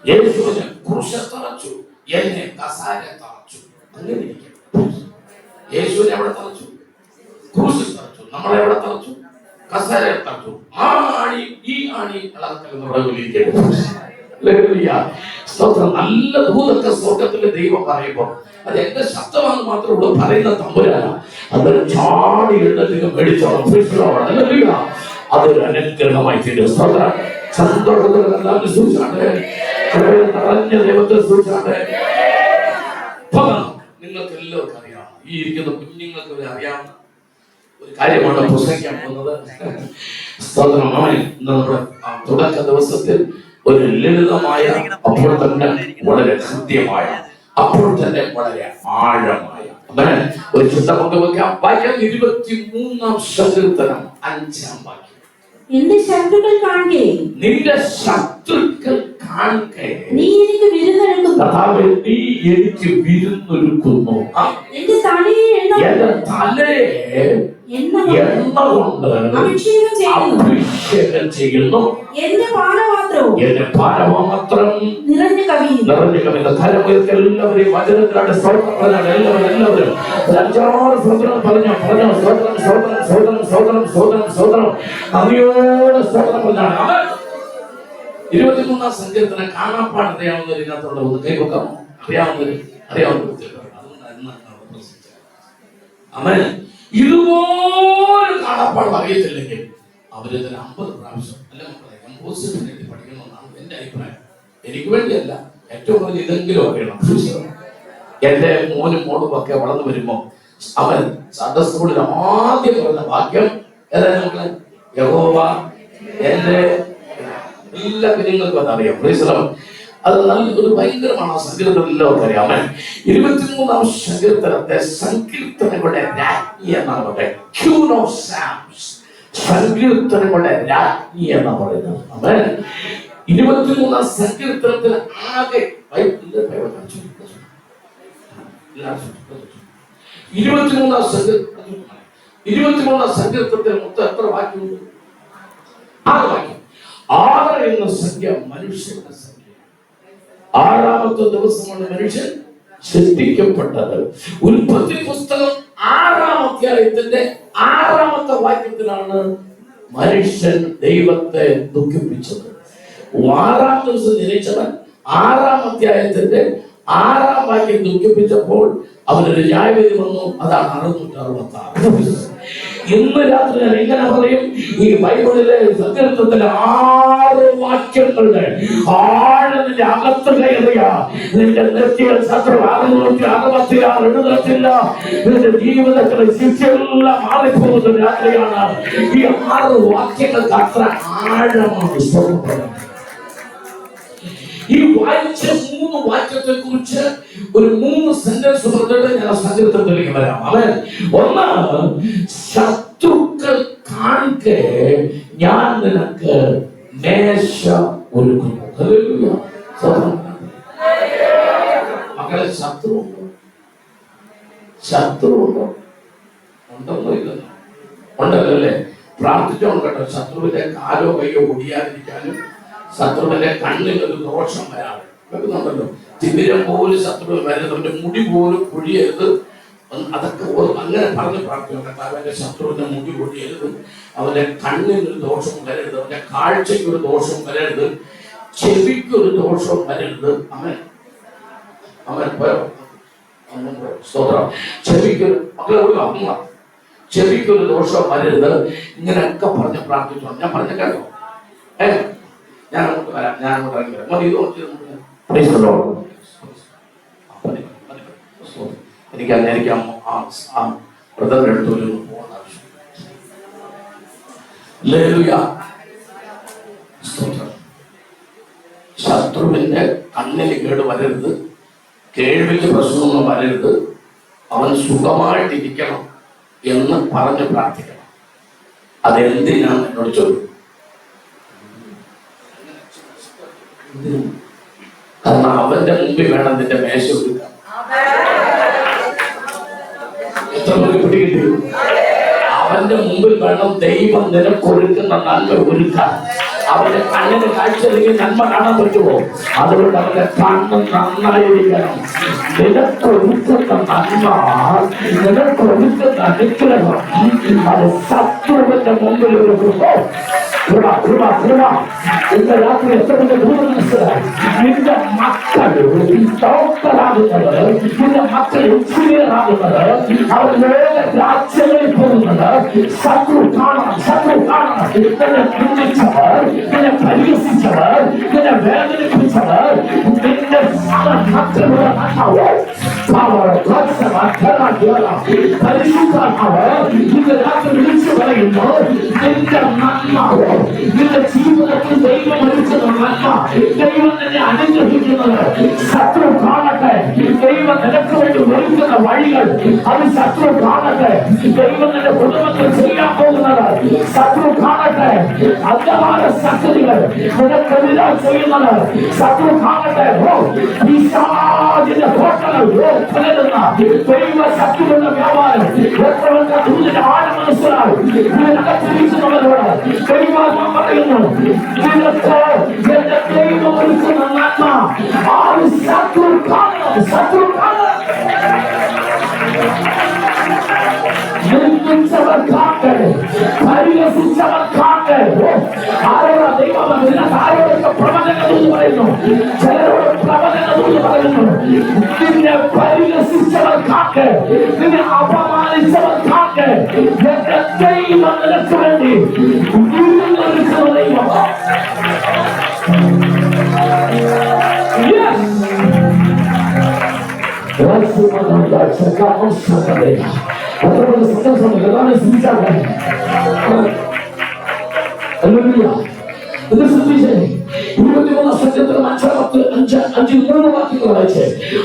യേശുവിനെ ക്രൂശിൽ തറച്ചു, എന്നെ കസാരയിൽ തറച്ചു. അങ്ങനെ യേശുവിനെ എവിടെ തറച്ചു? ക്രൂശിൽ തറച്ചു. നമ്മളെ എവിടെ തറച്ചു? കസാരയിൽ തറച്ചു. ആ ആണി ഈ ആണി നല്ല ദൂതൊക്കെ സ്വർഗത്തിലെ ദൈവം പറയുമ്പോ അത് എന്റെ ശബ്ദമാണെന്ന് മാത്രമേ ഉള്ളൂ പറയുന്ന തമ്പുരാനാ. അതൊരു ചാടി എഴുന്നേറ്റ് മേടിച്ചോളാം. അതൊരു അനുഗ്രഹമായി തീരും. സന്തോഷത്തോടെ സൂക്ഷിച്ചാട്ടെ, നിറഞ്ഞ ദൈവത്തെ സൂക്ഷിച്ചാട്ടെ. നിങ്ങൾക്ക് എല്ലാവർക്കും അറിയാം, ഈ ഇരിക്കുന്ന കുഞ്ഞുങ്ങൾക്ക് അറിയാവുന്ന ഒരു കാര്യമാണ് പ്രസംഗിക്കാൻ പോകുന്നത്. നമ്മുടെ തുടക്ക ദിവസത്തിൽ ഒരു ലളിതമായ, അപ്പോൾ തന്നെ വളരെ ഹൃദ്യമായ, അപ്പോൾ തന്നെ വളരെ ആഴമായ ഒരു ചിന്ത പങ്കുവെക്കാം. വാക്യം 23-ാം സങ്കീർത്തനം 5-ാം വാക്യം. നിന്റെ ശത്രുക്കൾ കാണുകേ, നിന്റെ ശത്രുക്കൾ കാണുകേ, നീ എനിക്ക് വിരുന്നൊരുക്കുന്നു. കർത്താവേ, നീ എനിക്ക് വിരുന്നൊരുക്കുന്നു. എന്റെ തലയെ എണ്ണ കൊണ്ട് അഭിഷേകം ചെയ്യുന്നു. എന്റെ പാനപാത്രം നിറഞ്ഞു കവിയുന്നു. എല്ലാവരെയും വചനത്തിലാണ് സ്തോത്രം പറഞ്ഞാണ്. എല്ലാവരും 5-6 സ്തോത്രം പറഞ്ഞു. സ്തോത്രം നന്ദിയോടെ സ്തോത്രം പറഞ്ഞാണ്. 23-ാം സങ്കീർത്തനം കാണാപ്പാട് അറിയാവുന്നവരിനകത്തുള്ള ഒന്ന് കൈവക്കാമോ? അറിയാവുന്നവർ ഇതുപോലെ കാണാപ്പാട് അറിയത്തില്ലെങ്കിൽ അവരിതിന് 50 പ്രാവശ്യം അല്ല മക്കളെ കമ്പോസിറ്റിന് വേണ്ടി പഠിക്കണമെന്നാണ് എന്റെ അഭിപ്രായം. എനിക്ക് വേണ്ടിയല്ല, ഏറ്റവും കൂടുതൽ ഇതെങ്കിലും അറിയണം. എന്റെ മോനും മോളും ഒക്കെ വളർന്നു വരുമ്പോ അവൻ സൺഡേ സ്കൂളിൽ ആദ്യം പറഞ്ഞ വാക്യം ഏതായാലും മക്കളെ, യഹോവ എന്റെ എല്ലാ കുഞ്ഞുങ്ങൾക്കും അതറിയാം. അത് നല്ലൊരു ഭയങ്കരമാണ്. ആ സങ്കീർത്തനം എല്ലാവർക്കും അറിയാം. 23-ാം സങ്കീർത്തനത്തെ സങ്കീർത്തനങ്ങളുടെ രാജ്ഞി എന്നാണ് പറയുന്നത്. ക്യൂൻ ഓഫ് സാംസ്, സങ്കീർത്തനങ്ങളുടെ രാജ്ഞി എന്നാണ് പറയുന്നത്. 23-ാം സങ്കീർത്തനത്തിന് ആകെ 23-ാം സങ്കീർത്തനത്തിൽ മൊത്തം എത്ര വാക്യമുണ്ട്? 6 വാക്യം. 6 എന്ന സംഖ്യ മനുഷ്യന്റെ സംഖ്യ. 6ാമത്തെ ദിവസമാണ് മനുഷ്യൻ സൃഷ്ടിക്കപ്പെട്ടത്. ഉൽപ്പത്തി പുസ്തകം 6-ാം അധ്യായത്തിന്റെ 6ാമത്തെ വാക്യത്തിലാണ് മനുഷ്യൻ ദൈവത്തെ ദുഃഖിപ്പിച്ചത്. 6ാം ദിവസം ജനിച്ചവൻ 6ാം അധ്യായത്തിന്റെ 6ാം വാക്യം ദുഃഖിപ്പിച്ചപ്പോൾ അവനൊരു ന്യായവിധി വന്നു. അതാണ് 666. ഇന്ന് രാത്രി ഞാൻ എങ്ങനെ പറയും? ഈ ബൈബിളിലെ സങ്കീർത്തനത്തിലെ 6 വാക്യങ്ങളുടെ ആഴത്തിന്റെ അകത്ത് കയറിയ നിന്റെ നെറ്റിയിൽ ശത്രു 666 എഴുതത്തില്ല. നിന്റെ ജീവിതത്തിലെ ശിക്ഷയെല്ലാം മാറിപ്പോകുന്ന രാത്രിയാണ്. ഈ 6 വാക്യങ്ങൾക്ക് അത്ര ആഴമാണ്. ഈ വായിച്ച 3 വാക്യത്തെ കുറിച്ച് ഒരു 3 സെന്റൻസ് പറഞ്ഞിട്ട് ഞാൻ സങ്കീർത്തനത്തിലേക്ക് വരാം. ഒന്ന്, ശത്രുക്കൾ കാണെ ഞാൻ നിനക്ക് മേശ ഒരുക്കുന്നു. മക്കളെ, ശത്രുണ്ടോ? ഉണ്ടോന്നോ ഇല്ലെന്നോ? ഉണ്ടല്ലോ അല്ലേ? പ്രാർത്ഥിച്ചോണ്ട് കേട്ടോ, ശത്രുവിന്റെ കാലോ കയ്യോ ഒടിയാതിരിക്കാനും ശത്രുവിന്റെ കണ്ണിൽ ഒരു ദോഷം വരാതെ വെക്കുന്നുണ്ടല്ലോ. തിമിരം പോലും ശത്രു വരരുത്, അവന്റെ മുടി പോലും പൊഴിയരുത്. അതൊക്കെ അങ്ങനെ പറഞ്ഞ് പ്രാർത്ഥിക്കും. കർത്താവിന്റെ ശത്രുവിന്റെ മുടി പൊഴിയരുത്, അവന്റെ കണ്ണിനൊരു ദോഷവും വരരുത്, അവന്റെ കാഴ്ചയ്ക്കൊരു ദോഷവും വരരുത്, ചെവിക്കൊരു ദോഷവും വരരുത്. അവൻ പോയോ? സ്തോത്രം. ചെവിക്കൊരു മക്കളെ ഒരു അമ്മ, ചെവിക്കൊരു ദോഷവും വരരുത്. ഇങ്ങനെയൊക്കെ പറഞ്ഞ് പ്രാർത്ഥിച്ചോ. ഞാൻ പറഞ്ഞ കേട്ടോ? ഞാൻ അങ്ങോട്ട് വരാം, ഞാൻ അങ്ങോട്ട് ഇറങ്ങി വരാം. എനിക്ക് ബ്രദറിന്റെ അടുത്ത് ഒരു പോകേണ്ട ആവശ്യം. ശത്രുവിന്റെ കണ്ണിന് കേട് വരരുത്, കേൾവിക്ക് പ്രശ്നമൊന്നും വരരുത്, അവൻ സുഖമായിട്ടിരിക്കണം എന്ന് പറഞ്ഞ് പ്രാർത്ഥിക്കണം. അതെന്തിനാണ് എന്നോട് ചോദിക്കും? കാരണം അവന്റെ മുമ്പിൽ വേണം നിന്റെ മേശ ഒരുക്കാൻ. എത്ര പേർക്ക് പിടികിട്ടി? അവന്റെ മുമ്പിൽ വേണം ദൈവം നിനക്കൊരുക്കുന്ന നന്മ ഒരുക്കാൻ. അവന്റെ കണ്ണിന് കാഴ്ചയില്ലെങ്കിൽ നന്മ കാണാൻ പറ്റുമോ? അതുകൊണ്ട് അവന്റെ കണ്ണ് നന്നായിരിക്കണം. നിനക്കൊരുക്കുന്ന നന്മ, നിനക്കൊരുക്കുന്ന അനുഗ്രഹം, അത് ശത്രുവിന്റെ മുമ്പിൽ ഒരു ഇന്ന് രാത്രി എത്രയുടെ ദൂരം മനസ്സിലായി? നിന്റെ മക്കൾ ഡോക്ടറാകുന്നത്, നിന്റെ മക്കൾ എഞ്ചിനീയറാകുന്നത്, അവർ ലോക രാജ്യങ്ങളിൽ പോകുന്നത് ശത്രു കാണണം. നിന്നെ നിന്ദിച്ചവർ, നിന്നെ പരിഹസിച്ചവർ, നിന്നെ വേദനിപ്പിച്ചവർ, നിന്റെ മക്കളുടെ പരിശുദ്ധാത്മാവ് ഇന്ന് രാത്രി വിളിച്ചു പറയുന്നു, നിന്റെ നന്മാവ്, നിന്റെ ജീവിതത്തിൽ ദൈവം ഒരുക്കുന്ന നന്മ ദൈവം നിന്നെ അനുഗ്രഹിക്കുന്നത് ശത്രു കാണട്ടെ. ദൈവം നിനക്ക് വേണ്ടി ഒരുക്കുന്ന വഴികൾ അത് ശത്രു കാണട്ടെ. ദൈവം നിന്റെ കുടുംബത്തിൽ ചെയ്യാൻ പോകുന്നത് ശത്രു കാണട്ടെ. അന്ധകാര ശക്തികൾ നിനക്കെതിരെ ചെയ്യുന്നത് ശത്രു കാണട്ടെ. പിശാചിന്റെ കോട്ടകൾ തകരുന്ന ദൈവ ശക്തികളുടെ വ്യാപാരം എത്രവന്റെ ദൂതിന്റെ ആഴം മനസ്സിലായി ഇതിനകത്തിരിക്കുന്നവരോട് ദൈവം പറയുന്നു, നിനക്ക് എന്റെ ദൈവം ഒരുക്കുന്ന നന്മ ആ ശത്രു കാണണം. ശത്രു കാണണം. നിർമ്മിച്ചവർ കാട്ടെ, പരിഹസിച്ചവർ കാട്ടെ. ആരോടാ ദൈവം ആരോടൊക്കെ പ്രവചനം എന്ന് പറയുന്നു, ചിലരോട് പ്രവചനം എന്ന് പറയുന്നു. നിന്നെ പരിഹസിച്ചവർ കാട്ടെ, നിന്നെ അപമാനിച്ചവർ കാട്ടെ. എന്റെ ദൈവം നിനക്ക് വേണ്ടി ഒരുക്കുന്ന ദൈവം.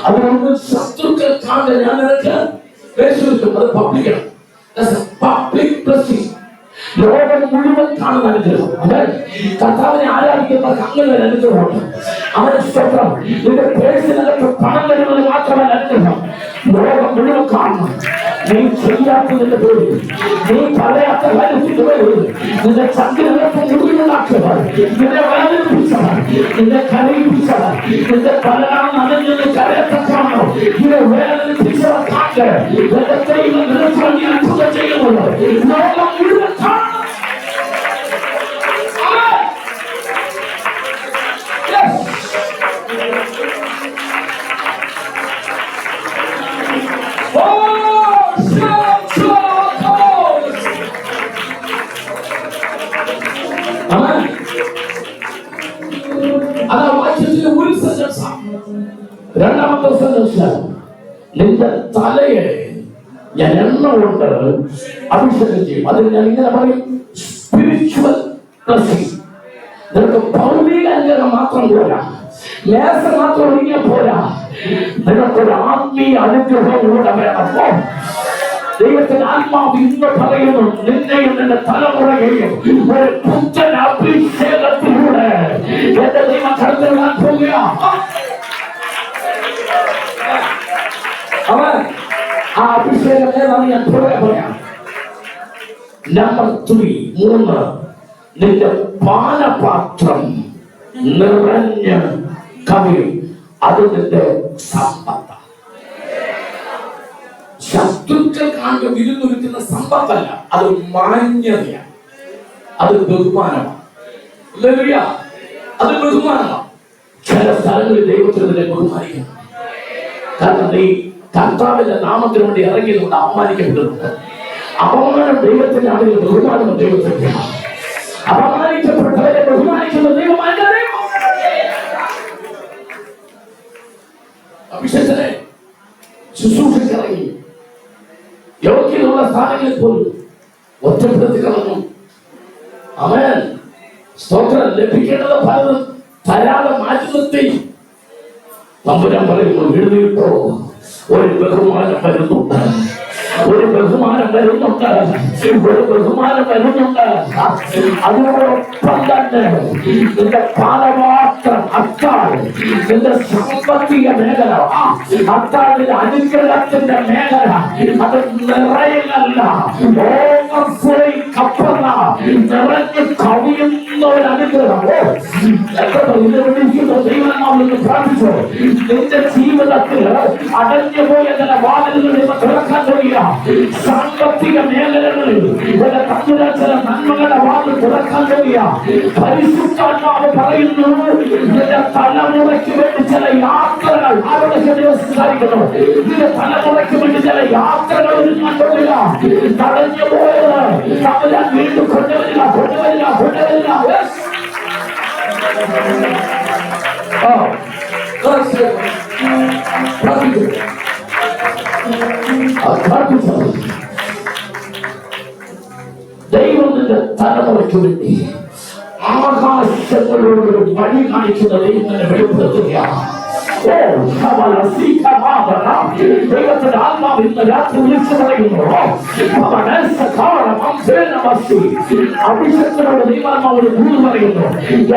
അതുകൊണ്ട് ശത്രുക്കൾ കാണാൻ ഞാൻ നിനക്ക് അത് പബ്ലിക്കാണ്. Public blessing. ലോകം മുഴുവൻ കാണുന്ന അനുഗ്രഹം. കർത്താവിനെ ആരാധിക്കുന്നവർക്ക് അങ്ങനെ ഒരു അനുഗ്രഹമുണ്ട്. അവന്റെ സ്തോത്രം. നിന്റെ പേഴ്സിനകത്ത് പണം വരുന്നത് മാത്രമല്ല അനുഗ്രഹം, ലോകം മുഴുവൻ കാണണം. നീ ചെയ്യാത്തതിന്റെ പേരിൽ, നീ പറയാത്ത കാര്യത്തിന്റെ പേരിൽ നിന്റെ ചങ്കിനകത്ത് മുഴുവനാക്കിയവർ, നിന്നെ വേദനിപ്പിച്ചവർ, നിന്നെ കരയിപ്പിച്ചവർ, നിന്റെ പലരാം നനഞ്ഞെന്ന് കരയത്തക്കാണോ നിന്നെ വേദനിപ്പിച്ചവർ കാട്ട്. എന്റെ ദൈവം നിനക്ക് വേണ്ടി അത്ഭുതം ചെയ്യുന്നത് ലോകം മുഴുവൻ കാണണം. അതാ വാക്യത്തിലെ ഒരു സെൻസ്. രണ്ടാമത്തെ സെൻസ്, നിന്റെ തലയെ ഞാൻ എണ്ണ കൊണ്ട് അഭിഷേകം ചെയ്യും. അതിൽ ഞാൻ ഇങ്ങനെ പറയും, സ്പിരിച്വൽ ബ്ലെസ്സിംഗ്. നിനക്ക് ഭൗതിക അനുഗ്രഹം മാത്രം പോരാ, മേശ മാത്രം ഒഴിഞ്ഞാൽ പോരാ, നിനക്കൊരു ആത്മീയ അനുഗ്രഹം കൂടെ വേണം. ദൈവത്തിന്റെ ആത്മാവ് ഇന്ന് പറയുന്നു, നിന്നെയും നിന്റെ തലമുറയെയും ഒരു പുത്തൻ അഭിഷേകത്തിലൂടെ എന്റെ ദൈവം കടത്തിവിടാൻ പോവുക. അവൻ ആ അഭിഷേകം ഏതാണ് ഞാൻ പറയാം. നമ്പർ 3, നിന്റെ പാനപാത്രം നിറഞ്ഞ് കവിയും. അത് നിന്റെ സമ്പത്താണ്. ശത്രുക്കൾ കാണുക വിരുന്നൊരുക്കുന്ന സമ്പത്തല്ല, അത് മാന്യതയാണ്, അത് ബഹുമാനമാണ്. അത് ബഹുമാനമാണ്. ചില സ്ഥലങ്ങളിൽ ദൈവത്തിനെ ബഹുമാനിക്കണം. കാരണം നീ കർത്താവിന്റെ നാമത്തിന് വേണ്ടി ഇറങ്ങിയതുകൊണ്ട് അപമാനിക്കപ്പെടുന്നുണ്ട്. അപമാനം ദൈവത്തിന്റെ ആണെങ്കിൽ ബഹുമാനം ദൈവത്തിന്റെ. അപമാനിക്കപ്പെട്ടവരെ ബഹുമാനിക്കുന്ന ദൈവമായ അഭിഷേകനെ ശുശ്രൂഷക്കിറങ്ങി യോഗ്യതയുള്ള സ്ഥാനങ്ങളിൽ പോലും ഒറ്റപ്പെടുത്തി കളഞ്ഞു. അവൻ സ്തോത്രം ലഭിക്കേണ്ടത് പലതും തരാതെ മാറ്റി നിർത്തി. തമ്പുരാൻ പറയുന്നു, എഴുതിയിട്ടോ ഒരു ബഹുമാനം വരുന്നുണ്ട്, ഒരു ബഹുമാനം വരുന്നുണ്ട്, ഒരു ബഹുമാനം വരുന്നുണ്ട്. അതിനോടൊപ്പം തന്നെ നിന്റെ പാനപാത്രം അത്താൾ, നിന്റെ സാമ്പത്തിക മേഖല, അത്താളിന്റെ അനുഗ്രഹത്തിന്റെ മേഖല, അത് നിറയല്ല, കപ്പറ നിറഞ്ഞ് കവിയുന്ന ഒരു അനുഗ്രഹം. ദൈവനാമത്തിൽ പ്രാർത്ഥിച്ചു. നിന്റെ ജീവിതത്തിൽ അടഞ്ഞു പോയ ചില വാതിലുകൾ തുറക്കാൻ കഴിയില്ല. സാമ്പത്തിക മേഖലകളിൽ ചില നന്മകളുടെ വാതിൽ തുറക്കാൻ കഴിയില്ല. പരിശുദ്ധാത്മാവ് പറയുന്നു, നിന്റെ തലമുറയ്ക്ക് വേണ്ടി ചില യാത്രകൾ, ആരോടൊക്കെ സംസാരിക്കുന്നു, നിന്റെ തലമുറയ്ക്ക് വേണ്ടി ചില യാത്രകൾ ഒരുങ്ങാൻ കഴിയില്ല. തടഞ്ഞു പോയത് തമ്മിൽ വീണ്ടും കൊണ്ടുവരിക. ദൈവം നിന്റെ തലമുറയ്ക്ക് വേണ്ടി ആകാശങ്ങളോട് വഴി കാണിക്കുന്ന ദൈവത്തെ വെളിപ്പെടുത്തുകയാണ്. ദൈവത്തിന്റെ ആത്മാവ് ഇന്ന് രാത്രി വിളിച്ചു പറയുന്നു. അഭിഷേകത്തിനോട് ദൈവാത്മാവോട് ദൂത് പറയുന്നു.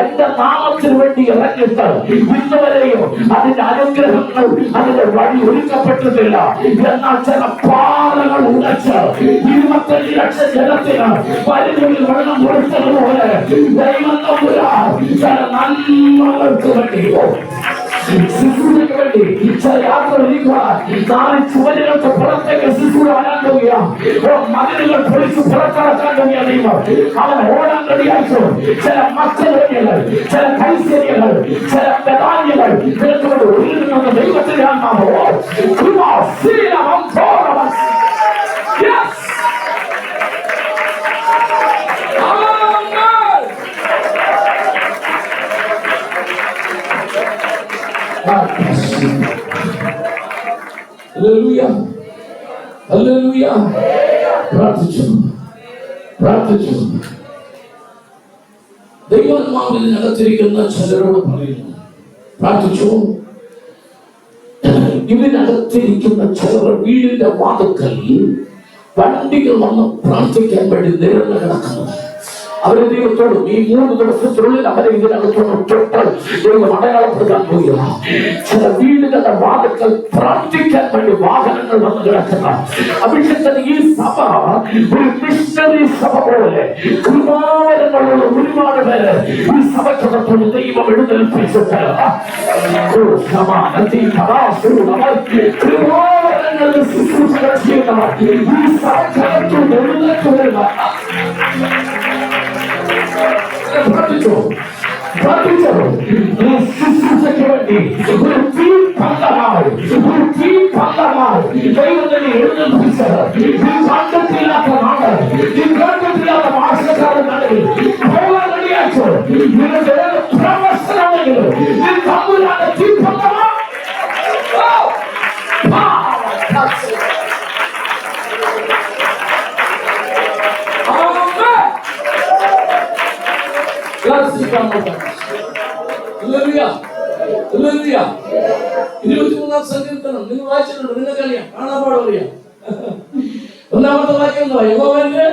എന്റെ നാമത്തിന് വേണ്ടി ഇറങ്ങിയിട്ട് ഇന്നുവരെയോ അതിന്റെ അനുഗ്രഹങ്ങൾ അതിന്റെ വഴി ഒരുക്കപ്പെട്ടിട്ടില്ല. എന്നാൽ ചില പാറകൾ ഉടച്ച് 25 ലക്ഷം ജനത്തിന് വരികളിൽ വെള്ളം കൊടുത്തതുപോലെ ദൈവം ചില നന്മകൾക്ക് വേണ്ടിയോ ശിശുവിന് വേണ്ടി ചില യാത്ര ഒരുക്കുവാൻ 4 ചുവരുകൾക്ക് പുറത്തേക്ക് ശിശു വരാൻ പോവുകയാണ്. മതിലുകൾ പൊളിച്ച് പുറത്തിറക്കാൻ പോവുക ദൈവം. അവൻ ഓടാൻ റെഡിയായിട്ടോ. ചില മക്കളുകൾ, ചില കൈസേരികൾ, ചില മെഡാലിയകൾ നിനക്ക് ഒരുങ്ങുന്ന ദൈവത്തിന്റെ ആത്മാവോ പ്രാർത്ഥിച്ചു. ദൈവാത്മാവിനകത്തിരിക്കുന്ന ചിലരോട് പറയുന്നു, പ്രാർത്ഥിച്ചു. ഇതിനകത്തിരിക്കുന്ന ചിലർ വീടിന്റെ വാതുക്കൽ വണ്ടികൾ വന്ന് പ്രാർത്ഥിക്കാൻ വേണ്ടി നിരന്ന് കിടക്കുന്നത്. അവരെ ദൈവത്തോടും ഈ 3 ദിവസത്തിനുള്ളിൽ അവരെ ഇതിനകത്തോട് തൊട്ട് ദൈവം അടയാളപ്പെടുത്താൻ പോവുകയാണ്. ചില വീടുകളുടെ വാതുക്കൽ പ്രാർത്ഥിക്കാൻ വേണ്ടി വാഹനങ്ങൾ വന്ന് കിടക്കുന്ന അഭിഷേകത്തിന് ഈ സഭ ഒരു മിഷണറി സഭ പോലെ കൃപാവരങ്ങളുള്ള ഒരുപാട് പേര് ഈ സഭയ്ക്കകത്തോട് ദൈവം എഴുന്നേൽപ്പിച്ചിട്ട് കൃപാവരങ്ങളിൽ ശുശ്രൂഷകൾ ചെയ്യുന്നവർ ഈ സഭയ്ക്കകത്തോട് എഴുന്നേറ്റ് വരിക. പ്രാർത്ഥിച്ചോ ശുശ്രൂഷയ്ക്ക് വേണ്ടി ഒരു തീപന്തമായി ദൈവത്തിന് എഴുന്നേൽപ്പിച്ചത്. ഈ കണ്ടിട്ടില്ലാത്ത നാട്, ഈ കണ്ടിട്ടില്ലാത്ത ഭാഷക്കാരുടെ നാടുകൾ പോകാൻ റെഡിയാച്ചോ. ഇതിന്റെ പ്രമോഷനാണെങ്കിലും ഈ തമ്മിലാണ് തീപന്തമാ. സങ്കീർത്തനം നിങ്ങൾ വായിച്ചിട്ടുണ്ട്, നിങ്ങൾക്കറിയാം, കാണാപാടറിയാം. 1-ാമത്തെ വാക്യം എന്താ? യഹോവന്റെ.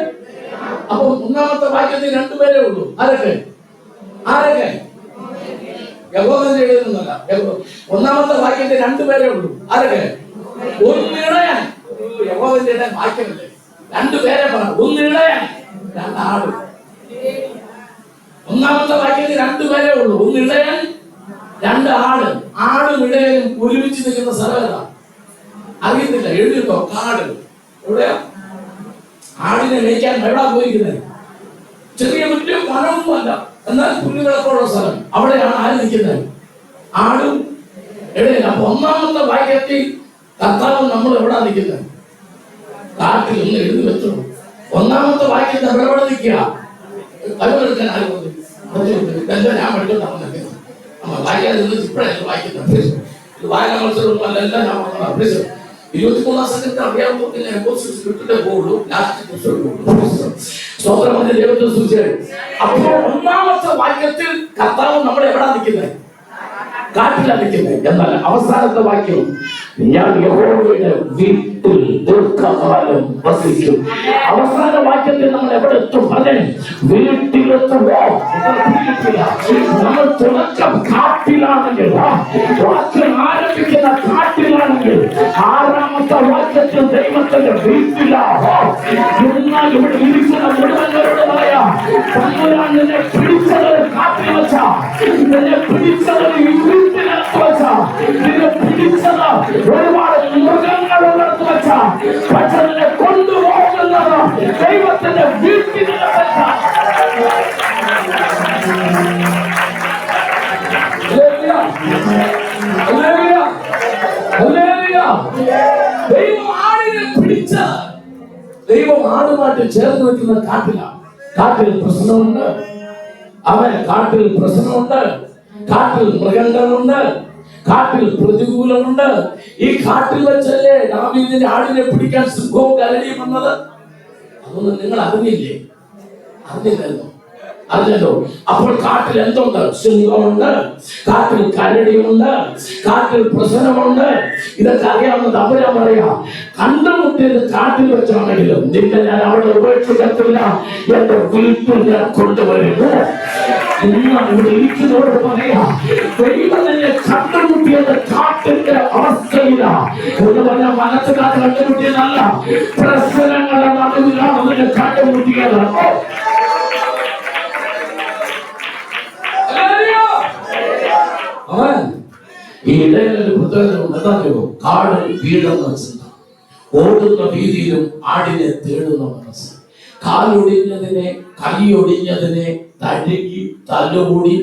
അപ്പൊ 1-ാമത്തെ വാക്യത്തിൽ 2 പേരേ ഉള്ളൂ. ആരൊക്കെ? യഹോവന്റെ എഴുതുന്നല്ല. 1-ാമത്തെ വാക്യത്തിൽ 2 പേരേ ഉള്ളൂ. ആരൊക്കെ? ഒന്നിടയാൻ. യഹോവന്റെ ഇടാൻ വാക്യമല്ലേ, 2 പേരെ പറ. ഒന്നിടയാൻ, 2 ആട്. 1-ാമത്തെ വാക്യത്തിൽ 2 പേരേ ഉള്ളൂ. ഒന്നിടയാൻ, 2 ആട്. ആടും ഇടയനും ഒരുമിച്ച് നിൽക്കുന്ന സ്ഥലമല്ല, അറിയത്തില്ല. എഴുതിട്ടോ കാട്. എവിടെയാ? ആടിനെ മേയ്ക്കാൻ എവിടാ പോയിരിക്കുന്നത്? ചെറിയ വലിയ വനമൊന്നുമല്ല, എന്നാൽ പുല്ലുവിളക്കുള്ള സ്ഥലം. അവിടെയാണ് ആര് നിൽക്കുന്നത്? ആടും ഇടയനും. അപ്പൊ 1-ാമത്തെ വാക്യത്തിൽ കർത്താവ് നമ്മൾ എവിടാ നിൽക്കുന്നത്? കാട്ടിൽ. ഒന്ന് എഴുതി വെച്ചോ. 1-ാമത്തെ വാക്യത്തിൽ എവിടെ നിൽക്കുക? കരുവെടുക്കാൻ ആര് പറഞ്ഞു? ഞാൻ പഠിച്ചോണ്ടാവുന്നത് വായിക്കാതെ ഇപ്പോഴാണ് വായിക്കുന്നത്. ഇത് വായന മത്സരമൊന്നും അല്ല, എല്ലാം ഞാൻ പറഞ്ഞതാണ്. 23-ാം സംഘത്തെ അറിയാവുമ്പോൾ വിട്ടിട്ടേ പോകുള്ളൂ. സ്വതന്ത്രമായ ദൈവത്തെ സൂചിച്ചാണ്. അപ്പോൾ 1-ാമത്തെ വാക്യത്തിൽ കർത്താവ് നമ്മൾ എവിടാ നിൽക്കുന്നത്? കാട്ടിലാണ് നിൽക്കുന്നത്. എന്നാൽ അവസാനത്തെ വാക്യം, ഞാൻ യഹോവയുടെ വീട്ടിൽ ദീർഘകാലം വസിക്കും. അവസാന വാക്യത്തിൽ നമ്മൾ എവിടെ എത്തും? അതെ, വീട്ടിലെത്തുമ്പോ നമ്മൾ തുടക്കം കാട്ടിലാണെങ്കിൽ, വാക്യം ആരംഭിക്കുന്ന കാട്ടിലാണെങ്കിൽ, 6-ാമത്തെ വാക്യത്തിൽ ദൈവത്തിന്റെ വീട്ടിലാണോ. എന്നാൽ ഇവിടെ ഇരിക്കുന്ന മുഴുവനോട് പറയാ, തമ്പുരാൻ നിന്നെ പിടിച്ചത് കാട്ടിൽ വെച്ചാ, നിന്നെ പിടിച്ചത് ഈ വീട്ടിനകത്ത് വെച്ചാ, നിന്നെ പിടിച്ചത് ഒരുപാട് മൃഗങ്ങളുള്ളിടത്ത് വെച്ചാ, പക്ഷെ നിന്നെ കൊണ്ടുപോകുന്നത് ദൈവത്തിന്റെ വീട്ടിനകത്ത്. ദൈവം ആടിനെ പിടിച്ച, ദൈവം ആടുമായിട്ട് ചേർന്ന് വെക്കുന്ന കാട്ടിലാണ്. കാട്ടിൽ പ്രശ്നമുണ്ട്, കാട്ടിൽ പ്രശ്നമുണ്ട്, കാട്ടിൽ മൃഗങ്ങളുണ്ട്, കാട്ടിൽ പ്രതികൂലമുണ്ട്. ഈ കാട്ടിൽ വെച്ചല്ലേ ദാവീദിന്റെ ആടിനെ പിടിക്കാൻ സിംഹവും കരടിയും വന്നത്. അതൊന്നും നിങ്ങൾ അറിഞ്ഞില്ലേ? അറിഞ്ഞില്ലല്ലോ. അറിഞ്ഞല്ലോ. അപ്പോൾ കാട്ടിൽ എന്തുണ്ട്? സിംഹമുണ്ട്, കാട്ടിൽ കരടിയുണ്ട്, കാട്ടിൽ പ്രശ്നമുണ്ട്. ഇതൊക്കെ അറിയാവുന്നത് അബ്രാം പറയാ. കണ്ടുമുട്ടിയത് കാട്ടിൽ വെച്ചാണെങ്കിലും നിന്നെ ഞാൻ അവിടെ ഉപേക്ഷിക്കത്തില്ല, എന്റെ വീട്ടിൽ ഞാൻ കൊണ്ടുവരുന്നു. ഇവിടെ ഇരിക്കുന്നവരോട് പറയാ, ദൈവം നിന്നെ കണ്ടുമുട്ടിയത് കാട്ടിന്റെ അവസ്ഥയില എന്ന് പറഞ്ഞാൽ മനസ്സിലാക്കി കണ്ടുമുട്ടിയതല്ല, പ്രശ്നങ്ങളുടെ നടുവിലാണ് നിന്നെ കണ്ടുമുട്ടിയത്. ഈ ഇടയിലൊരു പ്രത്യേകതയുണ്ട്. എന്താണെന്നറിയോ? കാട് വീടെന്ന് വെച്ചിട്ടുണ്ട ഓടുന്ന വീതിയിലും ആടിനെ തേടുന്ന മനസ്സ്. കാലൊടിഞ്ഞതിനെ, കൈയൊടിഞ്ഞതിനെ തഴുകി തലോടി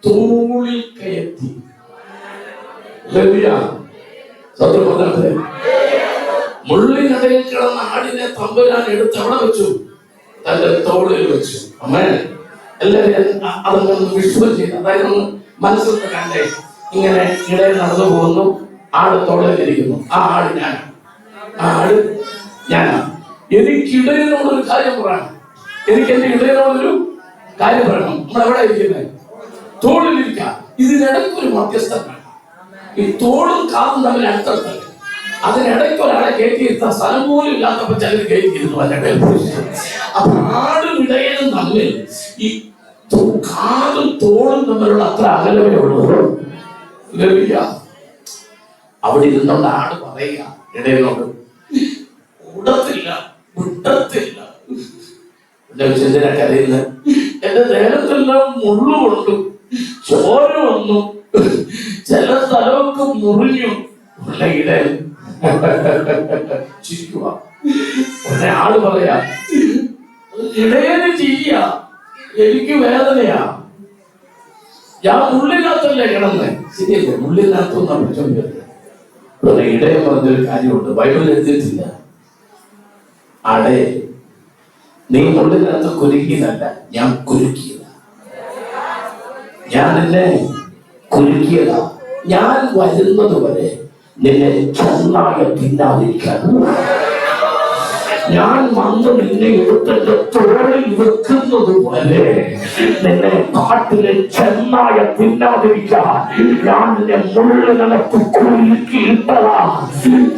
തോളിൽ കയറ്റി. മുള്ളിനിടയിൽ കിടന്ന ആടിനെ തമ്പുരാൻ എടുത്ത് എവിടെ വെച്ചു? തന്റെ തോളിൽ വെച്ചു. അമ്മേ, എല്ലാവരും അതൊന്നും വിഷ്വൽ ചെയ്ത്, അതായത് മനസ്സിൽ കണ്ടേ. ഇങ്ങനെ ഇടയിൽ നടന്നു പോകുന്നു, ആട് തോളിലിരിക്കുന്നു. ആ ആട് ഞാൻ, ആ ആട് ഞാനാ. എനിക്ക് ഇടയനോടൊരു കാര്യം പറയണം, എനിക്ക് എന്റെ ഇടയനോടൊരു കാര്യം പറയണം. നമ്മളെവിടെ ഇരിക്കുന്നത്? തോളിലിരിക്കാം. ഇതിനിടയ്ക്ക് ഒരു മധ്യസ്ഥൻ വേണം. ഈ തോളും കാതും തമ്മിൽ അടുത്തടുത്തല്ല. അതിനിടയ്ക്ക് ഒരാളെ കയറ്റിയിരുത്താൻ സ്ഥലം പോലും ഇല്ലാത്തപ്പോ ചിലർ കയറ്റിയിരുന്നു. അപ്പൊ ആടും ഇടയനും തമ്മിൽ ഈ കാതും തോളും തമ്മിലുള്ള അത്ര അകലമേ ഉള്ളൂ. അവിടെ ഇരുന്നോണ്ട് ആട് പറയുക ഇടയനോട്, വിടത്തില്ല, വിടത്തില്ല. എന്തിനാ കരയുന്നത്? എന്റെ ദേഹത്തെല്ലാം മുള്ളു കൊണ്ടു, ചോര വന്നു, ചില സ്ഥലമൊക്കെ മുറിഞ്ഞു. ഇടയൻ ചിരിക്കുക. ഉടനെ ആട് പറയാ, ഇടയന് ചിരിയ, എനിക്ക് വേദനയാ, ഞാൻ മുള്ളിനകത്തല്ലേ കിടന്നേ. ശരിയല്ലേ? മുള്ളിനകത്തൊന്നാ പിടിച്ചോണ്ടിരുന്നത്. ഉടനെ ഇടയൻ പറഞ്ഞൊരു കാര്യമുണ്ട്, ബൈബിളിൽ എഴുതിയിട്ടില്ല. ആടേ, നീ മുള്ളിനകത്ത് കുരുക്കിയതല്ല, ഞാൻ കുരുക്കിയതാ. ഞാൻ എന്നെ കുരുക്കിയതാ. ഞാൻ വരുന്നത് വരെ നിന്നെ ചെന്നായ തിന്നാതിരിക്കാൻ. ഞാൻ വന്ന് നിന്നെ എടുത്തിട്ട് തോളിൽ വെക്കുന്നത് വരെ നിന്നെ കാട്ടിലെ ചെന്നായ തിന്നാതിരിക്കാൻ ഞാൻ നിന്നെ മുള്ളിനകത്ത് കുരുക്കിയിട്ടതാ.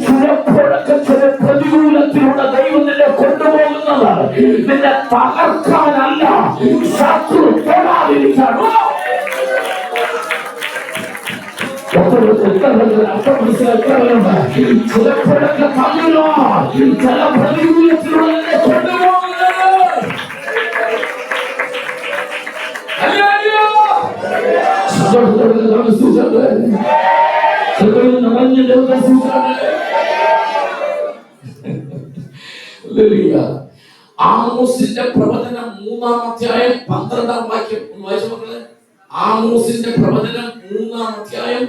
ചിലപ്പോഴൊക്കെ ചില പ്രതികൂലത്തിലൂടെ ദൈവം നിന്നെ കൊണ്ടുപോകുന്നത് നിന്നെ തകർക്കാനല്ല, ശത്രു തൊടാതിരിക്കാനോ. ചിലപ്പോഴൊക്കെ തമ്മിലോ ചില പ്രതികൂലത്തിലൂടെ കൊണ്ടുപോകുന്നത് ആമോസിന്റെ പ്രവചനം 3-ാം അധ്യായം 12-ാം വാക്യം ഒന്ന് വായിച്ചു മക്കളെ. ആമോസിന്റെ പ്രവചനം 3-ാം അധ്യായം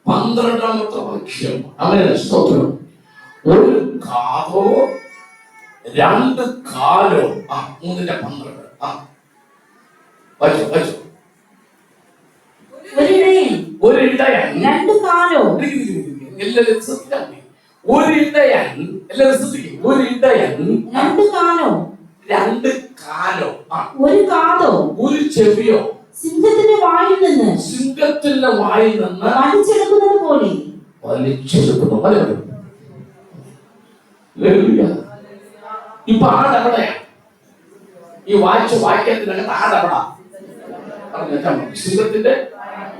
12-ാമത്തെ വാക്യം. അങ്ങനെ സ്തോത്രം. ഒരു കാതോ രണ്ട് കാലോ. 3:12. വായിച്ചു വായിച്ചു. ഒരു ഇടയൻ രണ്ട് കാലോ. എല്ലാവരും ശ്രദ്ധിച്ചാൽ ഒരു ഇടയൻ, എല്ലാവരും ശ്രദ്ധിക്കും. ഒരു ഇടയൻ രണ്ട് കാലോ. രണ്ട് കാലോ. ഒരു കാതോ. ഒരു ചെവിയോ. സിംഹത്തിന്റെ വായിൽ നിന്ന്, സിംഹത്തിന്റെ വായിൽ നിന്ന് വലിച്ചെടുക്കുന്നത് പോലെ വലിച്ചെടുക്കുന്നു. ഇപ്പൊ ആടവിടെയാ. ഈ വാക്യത്തിനകത്ത് ആടവിടാ. സിംഹത്തിന്റെ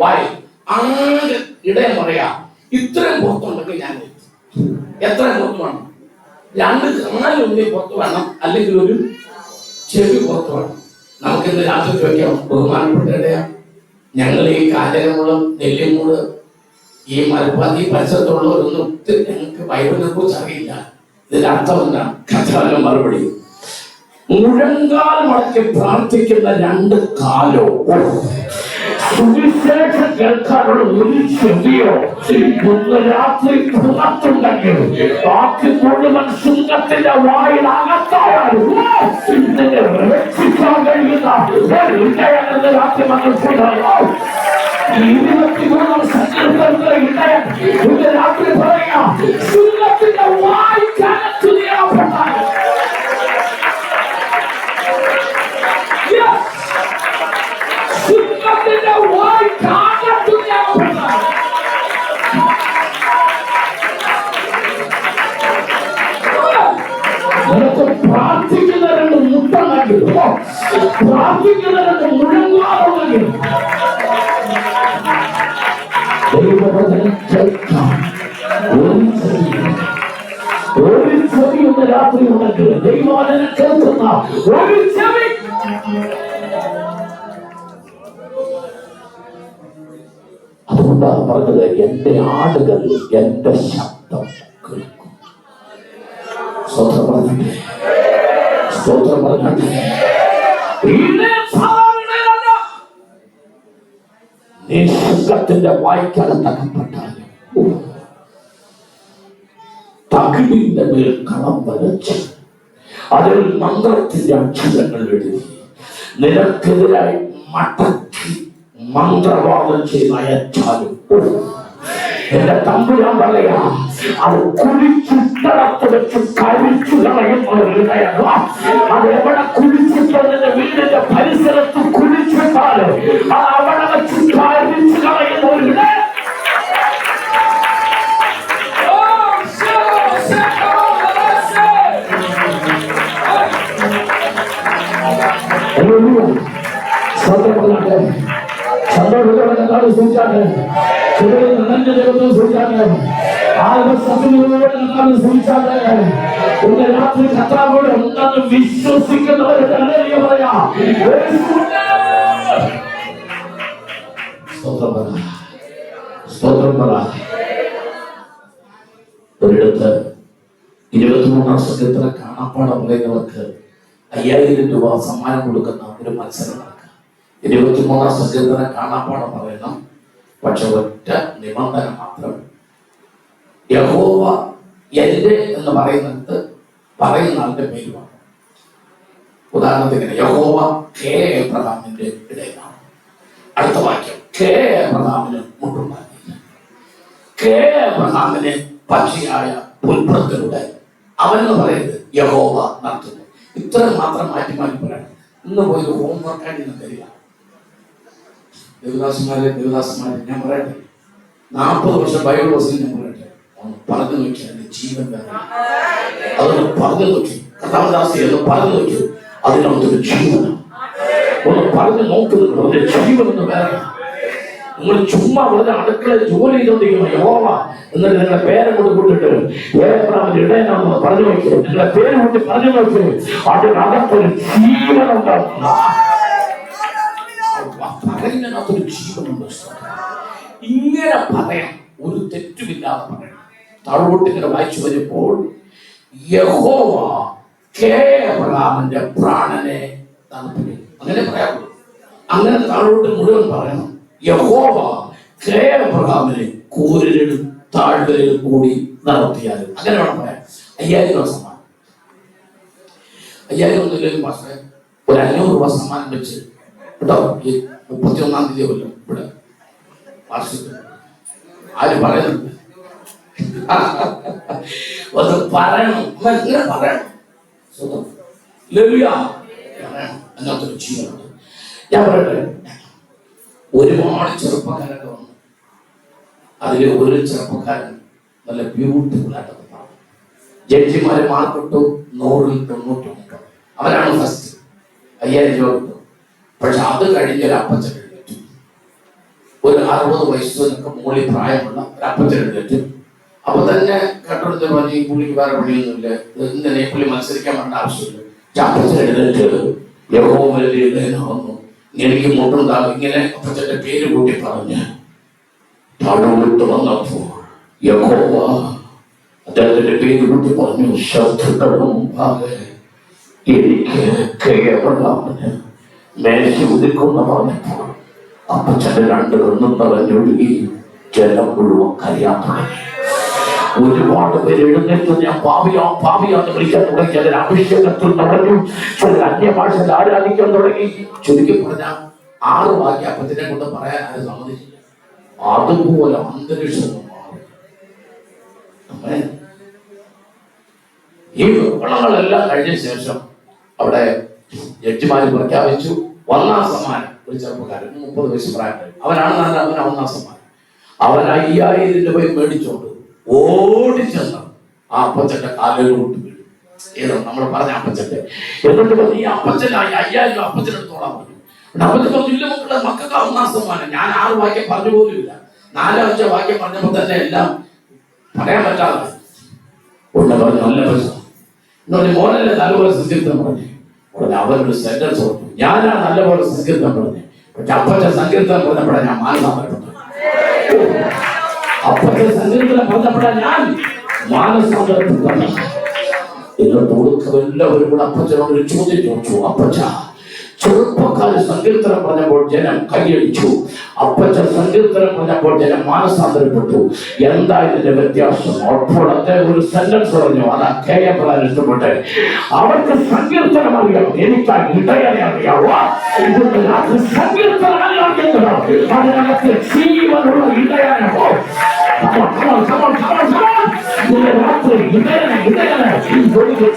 വായിൽ. ആകെ ഇടയൻ പറയാ, ഇത്രയും പുറത്തുണ്ടെങ്കിൽ ഞാൻ എത്ര പുറത്ത് വേണം? രണ്ട് കാലുള്ളിൽ പുറത്ത് വേണം, അല്ലെങ്കിൽ ഒരു ചെവി പുറത്ത് വേണം. നമുക്കിന്ന് രാത്രി ചോദിക്കാം, ബഹുമാനപ്പെട്ട ഇടയാ, ഞങ്ങൾ ഈ കാലരമുളം, നെല്ലിമൂട്, ഈ മലപ്പാതി പരിസരത്തുള്ളവരൊന്നും ഒത്തിരി ഞങ്ങൾക്ക് ബൈബിളിനെ കുറിച്ച് അറിയില്ല. ഇതിന്റെ അർത്ഥം എന്താ? കഥാല മറുപടി, മുഴങ്കാൽ മടക്കി പ്രാർത്ഥിക്കുന്ന രണ്ട് കാലോ, സുവിശേഷം കേൾക്കാനുള്ള ഒരു ചെവിയോ ഇന്ന് രാത്രി പുറത്തുണ്ടെങ്കിൽ ബാക്കി മുഴുവൻ സിംഹത്തിന്റെ വായിൽ അകത്തായാലും നിന്നെ രക്ഷിക്കാൻ കഴിയുന്ന ഒരു ഇടയനെന്ന് രാത്രി മനസ്സിലായോ? 23 സങ്കല്പത്തിലെ ഇടയൻ ഇന്ന് രാത്രി പറയാം, സിംഹത്തിന്റെ വായിക്കകത്ത് നീയാപ്പെട്ടാൽ ദൈവവചനം കേൾക്കാം. ഒരു ചെവി ഒന്ന് രാത്രി ഉണ്ടെങ്കിൽ ദൈവവചനം കേൾക്കുന്ന ഒരു ചെവി. അതുകൊണ്ടാണ് പറഞ്ഞത്, എന്റെ ആടുകൾ എന്റെ ശബ്ദം കേൾക്കും. സ്തോത്രം പറഞ്ഞേ, സ്തോത്രം പറഞ്ഞേ. നീ സിംഹത്തിന്റെ വായ്ക്കകത്തകപ്പെട്ടാലും തകിടിന്റെ മേൽ കളം വരച്ച് അതിൽ മന്ത്രത്തിന്റെ അക്ഷരങ്ങൾ എഴുതി നിനക്കെതിരായി മടക്കി മന്ത്രവാദം ചെയ്ത് അയച്ചാലും എന്റെ തമ്പുരാൻ പറയാ, അത് കുഴിച്ചിട്ടടത്ത് വെച്ച് കഴിച്ചു കളയുന്ന ഒരു ഹൃദയം. അത് എവിടെ കുഴിച്ചിട്ടതിന്റെ വീടിന്റെ പരിസരത്ത് കുഴിച്ചിട്ടാല് അത് അവിടെ വെച്ച് കഴിച്ചു കളയുന്ന ഒരു ഹൃദയം. സന്തോഷത്തോടെ സൂചിച്ചാണ് നനഞ്ഞ ദൈവത്തെ സൂചിച്ചാണ് ആത്മസത്യങ്ങളോടെ സൂചിച്ചാണ്. ഇന്ന് രാത്രി കർത്താവോട് ഉണ്ടെന്ന് വിശ്വസിക്കുന്നവരുടെ പറയാ. സ്തോത്രം പറ. ഒരിടത്ത് 23-ാം സംഘത്തിലെ കാണാപ്പാടം പറയുന്നവർക്ക് 5000 രൂപ സമ്മാനം കൊടുക്കുന്ന ഒരു മത്സരം നടക്കുക. 23-ാം സംഘത്തിലെ കാണാപ്പാടം പറയണം, പക്ഷെ ഒറ്റ നിബന്ധന മാത്രം. യഹോവ എന്റെ എന്ന് പറയുന്നത് പറയുന്ന ആളുടെ പേര് വേണം. ഉദാഹരണത്തിന് യഹോവ കെ എബ്രഹാമിന്റെ ഇടയിലാണ്. അടുത്ത വാക്യം, കെ എബ്രഹാമിന് മുട്ടുണ്ടാക്കിയില്ല. കെ എബ്രഹാമിന് പക്ഷിയായ പുൽപ്പുറത്തിലൂടെ അവനെന്ന് പറയുന്നത് യഹോവ നടത്തുന്നു. ഇത്ര മാത്രം മാറ്റി മാറ്റി പറയണം. ഇന്ന് പോയി ഹോംവർക്കായിട്ട് ഇന്ന് തരിക. ദേവദാസന്മാരെ ഞാൻ പറയട്ടെ, 40 വർഷം ബൈബിൾ കോഴ്സിൽ ഞാൻ പറയട്ടെ, ഒന്ന് പറഞ്ഞു നോക്കി അതിന്റെ ജീവൻ വേറെ. അതൊന്ന് പറഞ്ഞു നോക്കി, കർത്താവദാസി ഒന്ന് പറഞ്ഞു നോക്കി, അതിനകത്തൊരു ജീവനാണ്. ഒന്ന് പറഞ്ഞു നോക്കുന്നത് അതിന്റെ ജീവൻ ഒന്ന് വേറെ. നിങ്ങൾ ചുമ്മാ വെറുതെ അടുക്കളയിൽ ജോലി ചെയ്തോണ്ടിരിക്കുന്നു യഹോവ എന്നിട്ട് നിങ്ങളുടെ പേരെ കൊണ്ട് കൂട്ടിട്ട് ഏബ്രഹാമിന്റെ ഇടയനാണെന്ന് പറഞ്ഞു നോക്കി, നിങ്ങളുടെ പേര് കൂട്ടി പറഞ്ഞു നോക്കി, അതിനകത്തൊരു ജീവനുണ്ടാകും. പറയുന്നതിനകത്തൊരു ജീവനുണ്ട്. ഇങ്ങനെ പറയാം, ഒരു തെറ്റുമില്ലാതെ പറയണം. താഴോട്ട് ഇങ്ങനെ വായിച്ചു വരുമ്പോൾ യഹോവ ഏബ്രഹാമിന്റെ പ്രാണനെ തണുപ്പിക്കും, അങ്ങനെ പറയാറുള്ളൂ. അങ്ങനെ താഴോട്ട് മുഴുവൻ പറയണം. യഹോവ ഏബ്രഹാമിനെ കൂരിലും താഴ്വരയിലും കൂടി നടത്തിയാലും, അങ്ങനെ വേണം പറയാൻ. 5000 രൂപ സമ്മാനം. 5000 ഒന്നുമില്ലെങ്കിൽ പക്ഷേ ഒരു 500 രൂപ സമ്മാനം വെച്ച് കേട്ടോ. ഈ 31-ാം തീയതി കൊല്ലം ഇവിടെ വാർഷികം ആര് പറയുന്നുണ്ട്? അത് പറയണം, ഇങ്ങനെ പറയണം. അതിനകത്തൊരു ജീവനുണ്ട്. ഞാൻ പറയട്ടെ, ഒരുപാട് ചെറുപ്പക്കാരൊക്കെ വന്നു. അതിൽ ഒരു ചെറുപ്പക്കാരൻ നല്ല ബ്യൂട്ടിഫുൾ ആയിട്ടൊക്കെ പറഞ്ഞു. ജഡ്ജിമാര് മാർക്കിട്ടു 100-ൽ 99. അവരാണ് ഫസ്റ്റ്. 5000 രൂപ കിട്ടും. പക്ഷെ അത് കഴിഞ്ഞൊരു അപ്പച്ചൻ എഴുന്നേറ്റു. ഒരു 60 വയസ്സിനൊക്കെ മുകളിൽ പ്രായമുള്ള ഒരു അപ്പച്ചൻ എഴുന്നേറ്റു. അപ്പൊ തന്നെ കേട്ടോടുത്ത് പറഞ്ഞു, ഈ പുള്ളിക്ക് വേറെ പണിയൊന്നുമില്ല, എന്തിനാ ഈ പുള്ളി മത്സരിക്കാൻ വേണ്ട ആവശ്യമില്ല. അപ്പച്ചൻ എഴുന്നേറ്റ് യഹോവ എനിക്ക് മുട്ടുണ്ടാകും, ഇങ്ങനെ അപ്പച്ചന്റെ പേര് കൂട്ടി പറഞ്ഞ് താഴോട്ട് വന്നപ്പോൾ യഹോവ അദ്ദേഹത്തിന്റെ പേര് കൂട്ടി പറഞ്ഞു, ശത്രുക്കളുടെ മുമ്പാകെ എനിക്ക് ഏബ്രഹാമിന് മേശ ഉദിക്കുന്ന പറഞ്ഞപ്പോൾ അപ്പച്ചന്റെ 2 കണ്ണും നിറഞ്ഞൊഴുകി ജലം മുഴുവൻ കരയാൻ തുടങ്ങി. ഒരുപാട് പേര് എഴുന്നേറ്റ് ഞാൻ പാപിയാന്ന് വിളിക്കാൻ തുടങ്ങി. അതിൽ അഭിഷേകത്തിൽ തുടങ്ങി. ചില അന്യഭാഷയിൽ ആരാധിക്കാൻ തുടങ്ങി. ചുരുക്കി പറഞ്ഞാൽ 6 വാക്യം അപ്പത്തിനെ കൊണ്ട് പറയാൻ ആരും സമ്മതിച്ചില്ല. അതുപോലെ അന്തരീക്ഷം മാറി. ഈ വിവരണങ്ങളെല്ലാം കഴിഞ്ഞ ശേഷം അവിടെ ജഡ്ജിമാര് പ്രഖ്യാപിച്ചു 1-ാം സമ്മാനം ഒരു ചെറുപ്പക്കാരൻ 30 വയസ്സ് പ്രായത്തിൽ. അവനാണ് അവന് 1-ാം സമ്മാനം. അവൻ 5000 രൂപ മേടിച്ചോണ്ട് ഓടിച്ചെന്ന് ആ അപ്പച്ചന്റെ കാലുകൊണ്ട് വീഴും. ഏതോ നമ്മൾ പറഞ്ഞ അപ്പച്ചന്റെ. എന്നിട്ട് ഈ അപ്പച്ചൻ 5000 രൂപ അപ്പച്ചനെടുത്തോളാൻ പറഞ്ഞു. അപ്പച്ചൻ പറഞ്ഞു, ഇല്ല മക്കളെ, മക്കൾക്ക് 1-ാം സമ്മാനം. ഞാൻ 6 വാക്യം പറഞ്ഞു പോലുമില്ല. 4-5 വാക്യം പറഞ്ഞപ്പോൾ തന്നെ എല്ലാം പറയാൻ പറ്റാതെ ഉടനെ പറഞ്ഞു നല്ല പ്രശ്നം എന്നൊരു മോനല്ലേ നല്ലപോലെ സങ്കീർത്തനം പറഞ്ഞു. ഉടനെ അവനൊരു സെന്റൻസ് പറഞ്ഞു, ഞാനാ നല്ലപോലെ സങ്കീർത്തനം പറഞ്ഞു. പക്ഷെ അപ്പച്ച സങ്കീർത്തനം പറഞ്ഞപ്പോഴാണ് ഞാൻ മാനസാന്തരപ്പെട്ടു. അപ്പച്ച സങ്കീർത്തനം പറഞ്ഞപ്പോഴാണ് ഞാൻ മാനസാന്തരപ്പെട്ടു. എന്നിട്ട് ഒടുക്കം എല്ലാവരും കൂടെ അപ്പച്ചനോട് ഒരു ചോദ്യം ചോദിച്ചു. അപ്പച്ച, ചെറുപ്പക്കാര് സങ്കീർത്തനം പറഞ്ഞപ്പോൾ ജനം കൈയടിച്ചു, അപ്പച്ച സങ്കീർത്തനം പറഞ്ഞപ്പോൾ ജനം മാനസാന്തരപ്പെട്ടു, എന്താ ഇതിന്റെ വ്യത്യാസം? അപ്പോൾ അദ്ദേഹം ഒരു സെന്റൻസ് പറഞ്ഞു, അതാ കേൾക്കാൻ ഇഷ്ടപ്പെട്ടെ. അവർക്ക് സങ്കീർത്തനം അറിയാം, എനിക്ക് ഇടയനെ അറിയാവോ? സങ്കീർത്തനം അറിയാം, അതിനകത്ത് ജീവനുള്ള ഇടയനോ?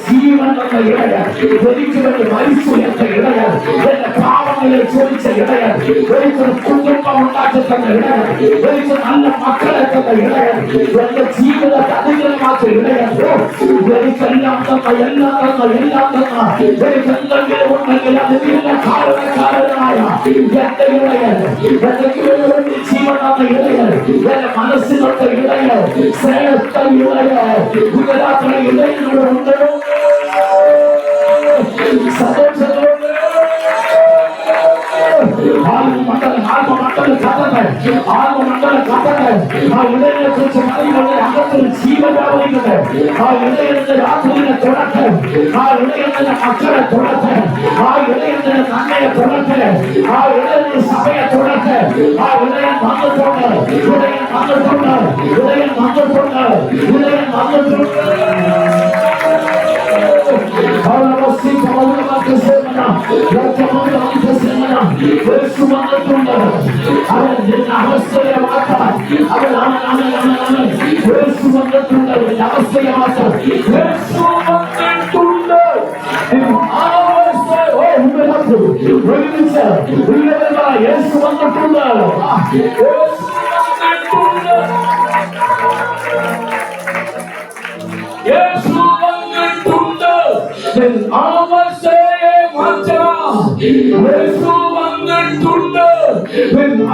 ജീവൻ എന്ന ഇടയൻ, എനിക്ക് വേണ്ടി മരിച്ചു എന്ന ഇടയൻ, എന്റെ പാവങ്ങളെ ചോദിച്ച ഇടയൻ, എനിക്കൊരു കുടുംബം ഉണ്ടാക്കി തന്ന ഇടയൻ, എനിക്ക് നല്ല മക്കളെ തന്ന ഇടയൻ, എന്റെ ജീവിതത്തെ അനുഗ്രഹമാക്കിയ ഇടയൻ, എനിക്കെല്ലാം തന്ന എല്ലാം തന്ന എനിക്ക് എന്തെങ്കിലും ഉണ്ടെങ്കിൽ അതിനുള്ള കാരണക്കാരനായ എന്റെ ഇടയൻ, എനിക്ക് വേണ്ടി ജീവൻ തന്ന ഇടയൻ, എന്റെ മനസ്സിലുള്ള ഇടയൻ, ശ്രേഷ്ഠ ഇടയൻ, ഗുജറാത്തിലെ ഇടയനുണ്ട്. ജീവനാവലിക്കട്ടെ, ആ ഇടയന്റെ രാത്രിയിലെ തുടട്ടെ, ആ ഇടയന്റെ മക്കളെ തുടട്ടെ, ആ ഇടയന്റെ നന്മയെ തുടട്ടെ, ആ ഇടയന്റെ സഭയെ തുടട്ടെ. ആ ഇടയൻ വന്നിട്ടുണ്ട്, ഇടയൻ വന്നിട്ടുണ്ട്, ഇടയൻ വന്നിട്ടുണ്ട്, ഇടയൻ വന്നിട്ടുണ്ട്. അവസ്ഥയെ മാറ്റാൻ അവസ്ഥയെ മാറ്റാൻ യേശു വന്നിട്ടുണ്ട്. യേശു വന്നിട്ടുണ്ട്. അവസ്ഥയെ മാറ്റാൻ യേശു വന്നിട്ടുണ്ട്.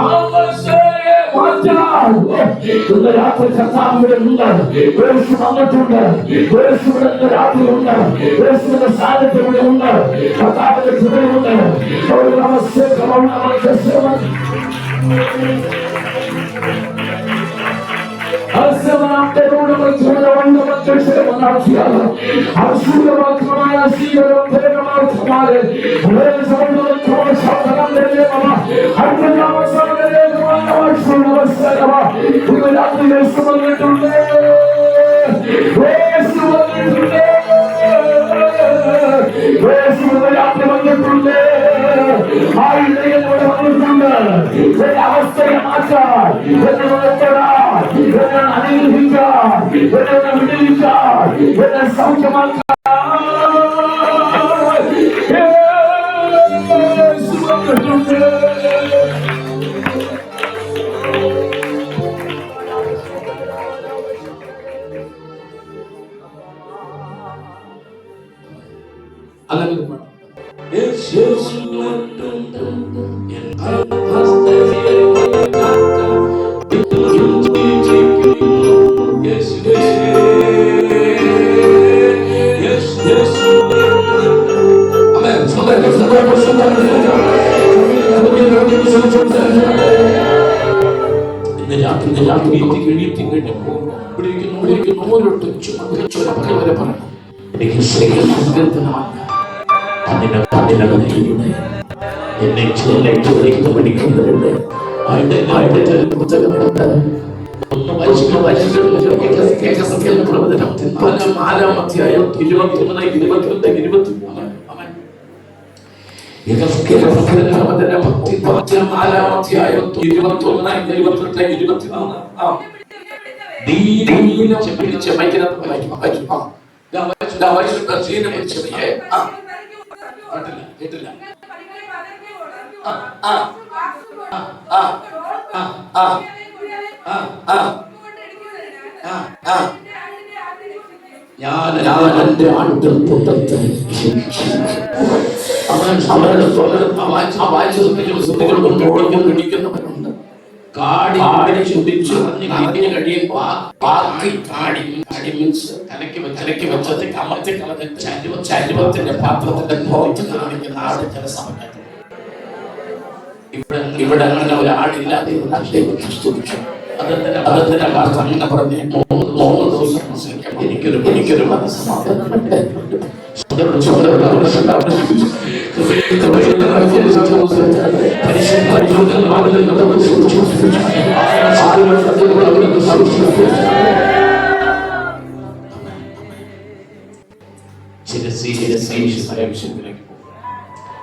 അവസ്ഥയെ മാറ്റാൻ ഇന്ന് രാത്രി കർത്താവിന്റെ ഉണ്ട്. യേശു വന്നിട്ടുണ്ട്. യേശുവിന്റെ രാത്രി ഉണ്ട്. യേശുവിന്റെ സാന്നിധ്യം ഇവിടെ ഉണ്ട്. കർത്താവിന്റെ കൃപയുണ്ട്. അവസ്ഥയെ മാറ്റാൻ അനുഗ്രഹിക്കാൻ വിടുവിക്കാൻ എന്നെ സൗഖ്യമാക്കാൻ എന്നെ ചോദിക്കുന്ന പഠിക്കുന്നവരുണ്ട്. അവരുടെ പിടിക്കുന്നവരുണ്ട്. കാടി ചുടിച്ച് നിറഞ്ഞു കഴിയുമ്പോൾ കാടി മീൻസ് തലയ്ക്ക് വെച്ചത് കമത്തി കളഞ്ഞ ചരുവത്തിന്റെ പാത്രത്തിന്റെ പുറത്ത് കാണിക്കുന്ന ആട് ചില സമയത്ത് ഇവിടെ അങ്ങനെ ഒരാടില്ലാതെ സ്തുതിച്ചു. അതെന്തിനാ പാസ്റ്റർ അങ്ങനെ പറഞ്ഞ് 3 ദിവസം എനിക്കൊരു മനസ്സമാധാനം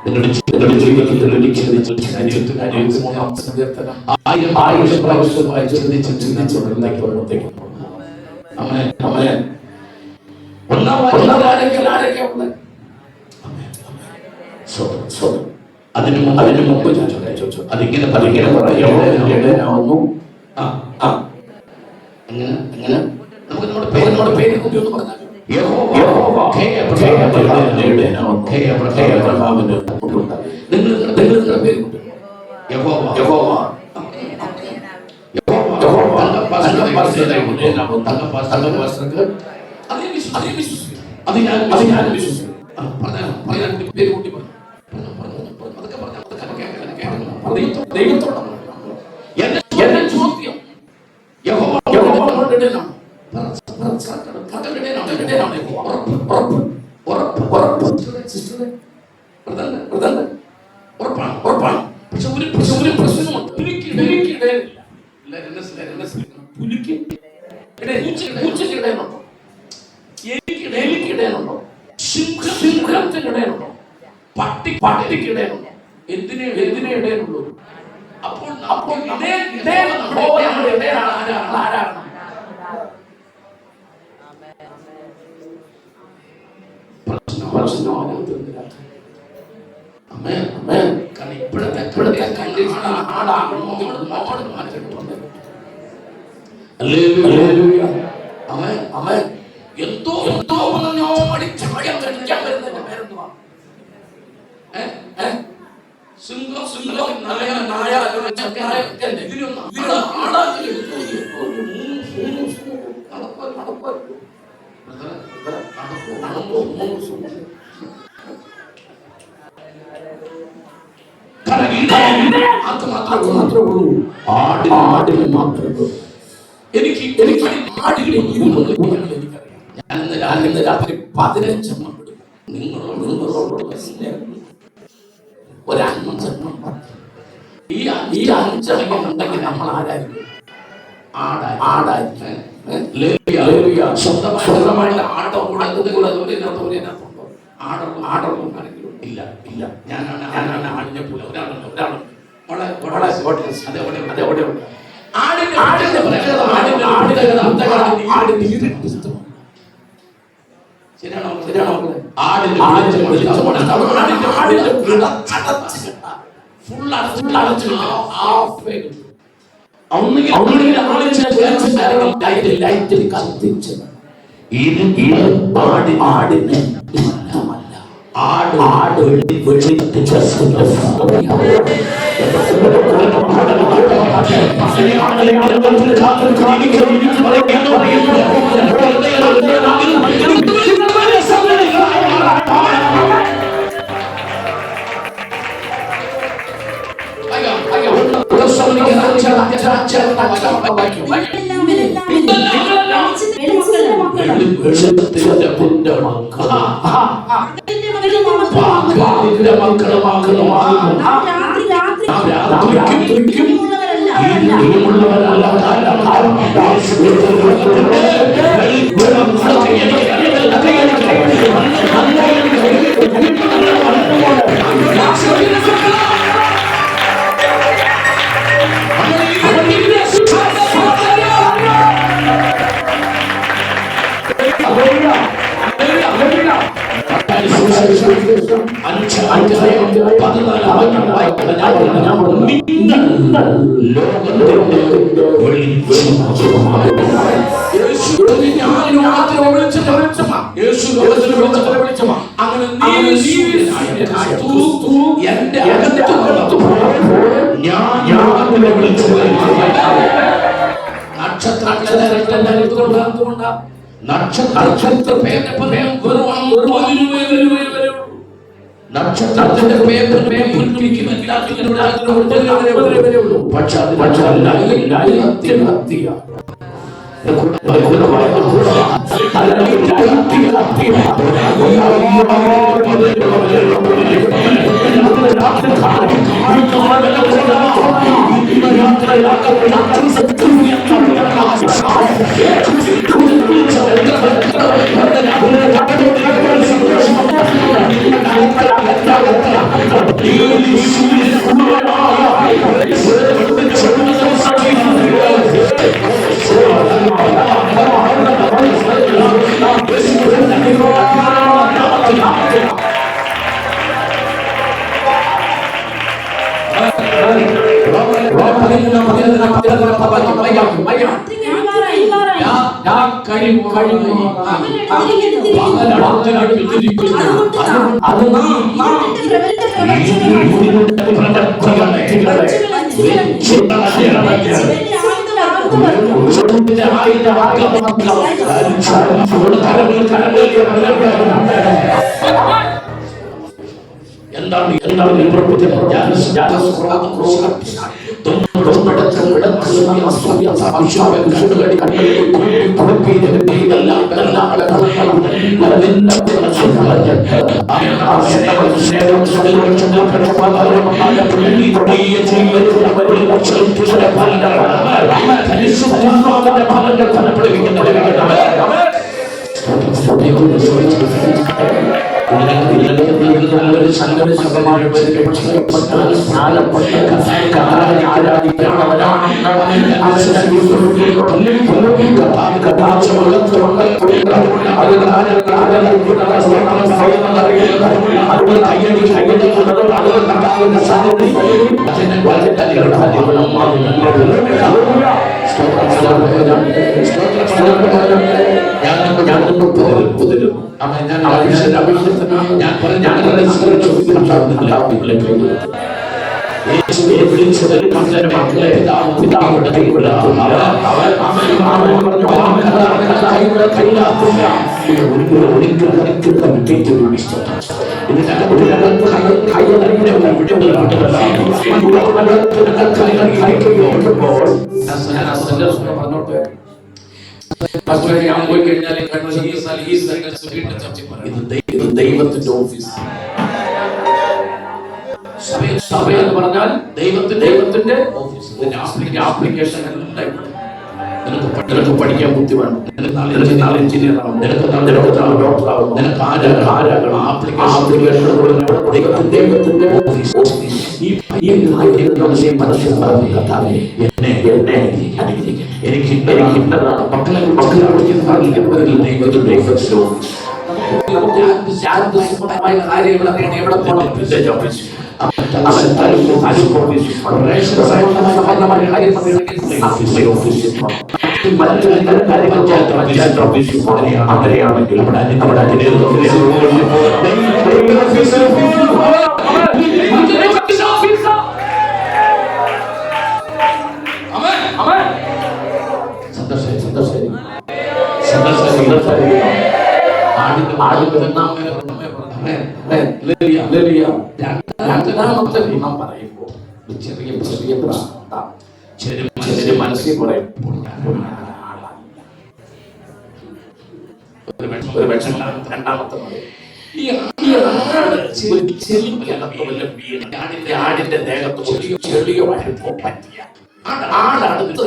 നിങ്ങളുടെ ജീവിതത്തിൽ അതിനു മുമ്പ് ഞാൻ ചോദിച്ചു അതിങ്ങനെ പറയാവുന്നു. അങ്ങനെ നമുക്ക് നമ്മുടെ പേര് കൂടി ഒന്ന് പറഞ്ഞാൽ എന്നെ ചോദ്യം ഉറപ്പാണ്. പക്ഷെ ഒരു പ്രശ്നമുണ്ട്. പൂച്ചക്കിടയുണ്ടോ, എലിക്കിടയുണ്ടോ, സിംഹത്തിനിടയുണ്ടോ, പട്ടിക്കിടയുണ്ടോ, എന്തിനെ ഇടയുള്ളൂ? അപ്പോൾ ആരാണ്? കാരണം ഇപ്പോഴത്തെ കണ്ടീഷൻ എന്തോ പഠിക്കാൻ വരുന്നതിന്റെ പേരെന്തുവാ? സിംഹം നായ മാത്രമേ ഉള്ളൂ. ആടിന് മാത്രമേ എനിക്ക് ഞാനിന്ന് രാത്രി 15 എണ്ണം വിടും. നിങ്ങളോടുള്ള സ്നേഹം ഒരു 5 എണ്ണം. ഈ 5 എണ്ണം ഉണ്ടെങ്കിൽ നമ്മൾ ആരായിരിക്കും? ആടായിരിക്കും. സ്വന്തമായിട്ട് ആടോ ആടൊന്നും ആരെങ്കിലും ഇല്ല. ഞാനാണ് ആടിനെ പോലെ ഒരാളുണ്ട്. ആട് അങ്ങനെ നക്ഷത്ര പേപ്പർ നക്ഷത്രത്തിന്റെ പക്ഷെ എന്താണ് ദൈവത്തിന്റെ ഓഫീസ്. സഭ എന്ന് പറഞ്ഞാൽ ദൈവത്തിന്റെ ഓഫീസ്. ആപ്ലിക്കേഷൻ നിനക്ക് പഠിക്കാൻ ബുദ്ധി വേണം, നിനക്ക് നാളെ എഞ്ചിനീയർ ആവും, നിനക്ക് നാളെ ഡോക്ടർ ആവും, നിനക്ക് ആരാകണം. ആപ്ലിക്കേഷൻ ദൈവത്തിന്റെ ഓഫീസ്. ഈ മനസ്സിൽ പറഞ്ഞു കർത്താവേ എന്നെ എനിക്ക് മക്കളെ ദൈവത്തിന്റെ ഓഫീസ്. കാര്യങ്ങൾ എവിടെ പോകണം? അങ്ങനെയാണെങ്കിൽ രണ്ടാമത്തെ ഗുണം പറയുമ്പോൾ ചെറിയ മനസ്സിൽ പറയുമ്പോൾ രണ്ടാമത്തെ ആടിന്റെ ദേഹത്ത് ചെറിയ വഴക്കോ പറ്റിയ ആടടുത്ത്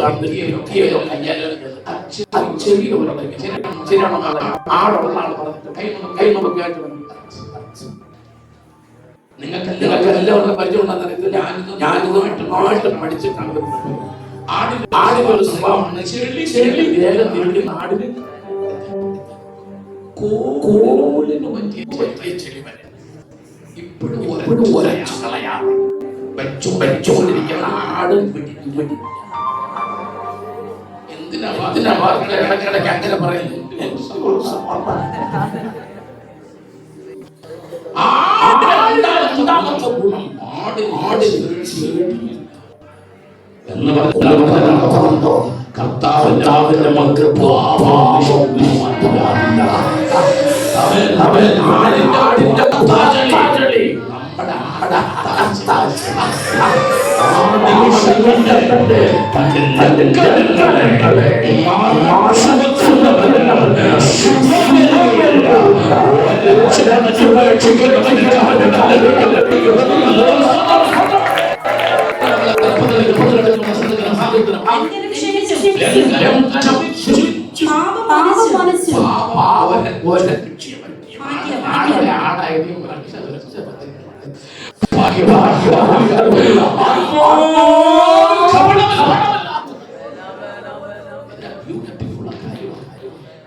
നിങ്ങൾക്ക് എല്ലാവർക്കും പരിചയമുണ്ടെന്ന് ഞാനിതുമായിട്ട് പഠിച്ചിട്ടാണ്. ആടിന് ഒരു സ്വഭാവമാണ് ചെളി വേഗം തിരിക്കുന്ന ആടിന് കോലിന് പറ്റിയ ചെളി വരെ ഇപ്പോഴും ഒരയാളയാണ് വെച്ചുകൊണ്ടിരിക്കുന്ന ആട് എന്തിനാ ഇടയ്ക്കിടയ്ക്ക് അങ്ങനെ പറയുന്നത്? രണ്ടാമത്തെ ഗുണം എന്ന് പറഞ്ഞോ കർത്താവിന്റെ മക്കൾ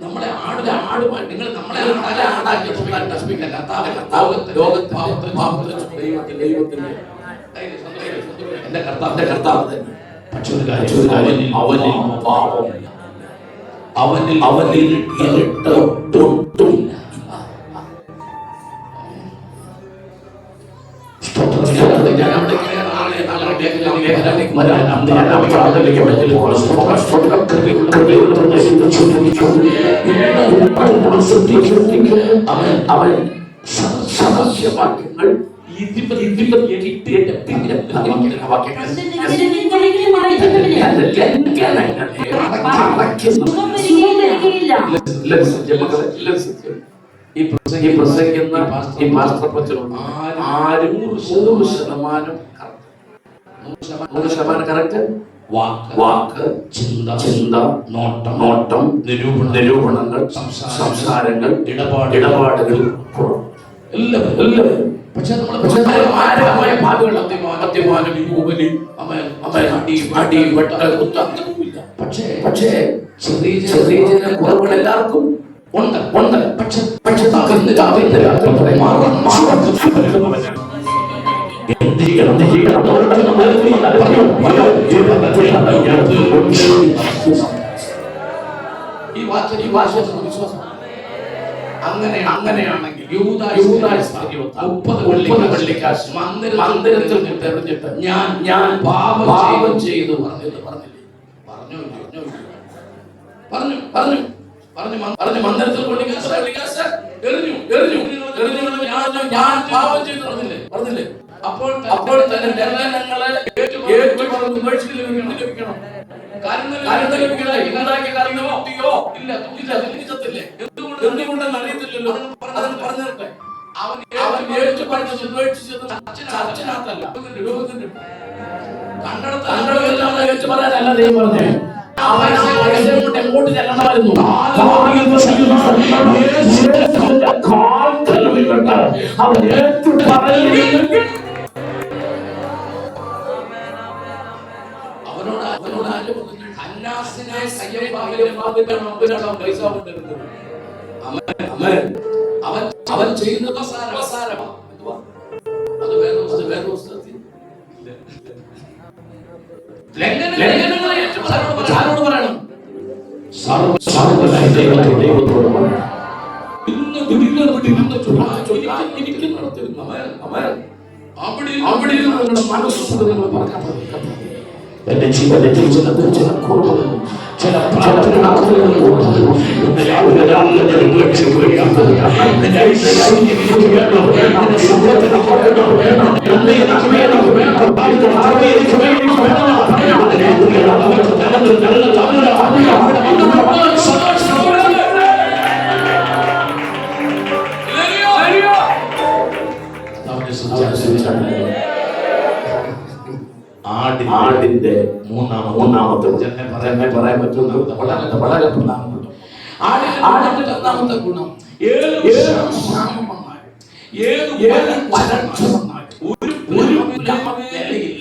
നമ്മളെ ആടുമായി നിങ്ങൾ നമ്മളെ ആടാക്കി ദൈവത്തിന്റെ എന്റെ കർത്താവ് തന്നെ. പക്ഷെ ഒരു കാര്യം അവനിൽ പാപമില്ല, അവനിൽ ഇരുട്ട് ഒട്ടുമില്ല. അവൻ സദസ്യവാക്യങ്ങൾ ഈ പ്രസംഗിക്കുന്ന ഈ പാസ്റ്റർപ്പച്ചനോട് ആരും 100% കറക്റ്റ്. വാക്ക്, ചിന്ത, നോട്ടം, നിരൂപണങ്ങൾ, സംസാരങ്ങൾ, ഇടപാടുകൾ എല്ലാവരും. പക്ഷെ മാരകമായ ഭാഗങ്ങൾ മദ്യപാനം, പക്ഷേ ചെറിയ കുറവുകൾ എല്ലാവർക്കും ഉണ്ട്. പക്ഷെ ഈ വിശ്വാസം അങ്ങനെയാണെങ്കിൽ 30 വെള്ളിക്കാശ് മന്ദിരത്തിൽ തെരഞ്ഞിട്ട് ഞാൻ പാപം ചെയ്തു പറഞ്ഞു മന്ദിരത്തിൽ വെള്ളിക്കാശ് എറിഞ്ഞു ഞാൻ പാപം ചെയ്തു പറഞ്ഞില്ലേ. അപ്പോൾ തന്നെ ലംഘനങ്ങളെ ഏറ്റുപറഞ്ഞ് ലഭിക്കണം. എന്തുകൊണ്ടെന്ന് അറിയത്തില്ലല്ലോ. അതൊന്ന് പറഞ്ഞിട്ടെ. അവൻ ഏറ്റുപറഞ്ഞത് ഉപേക്ഷിച്ചത് അച്ഛനകത്തല്ല, കണ്ടടത്തെല്ലാം ഏറ്റു പറയാനല്ല ദൈവം പറഞ്ഞേ. എങ്ങോട്ട് ചെല്ലണമായിരുന്നു? അവൻ ഏറ്റു പറയുന്നത് അവനോട് ആര് പറഞ്ഞു? ഹന്നാസിനെ പൈസ കൊണ്ടിരുന്നത്. അവൻ ചെയ്യുന്നത് അത് വേറെ പുസ്തകത്തിൽ ആരോട് പറയണം? ദൈവത്തോട് പറയണം. അവിടെ മനസ്സ് നിങ്ങൾ പറഞ്ഞാൽ എന്റെ ജീവിതത്തിൽ ചില കുറവുകളും ചില ആടിന്റെ മൂന്നാമത്തെ തന്നെ പറയാൻ പറ്റുന്ന വളരെ പ്രധാനപ്പെട്ട ആടിന്റെ ഒന്നാമത്തെ ഗുണം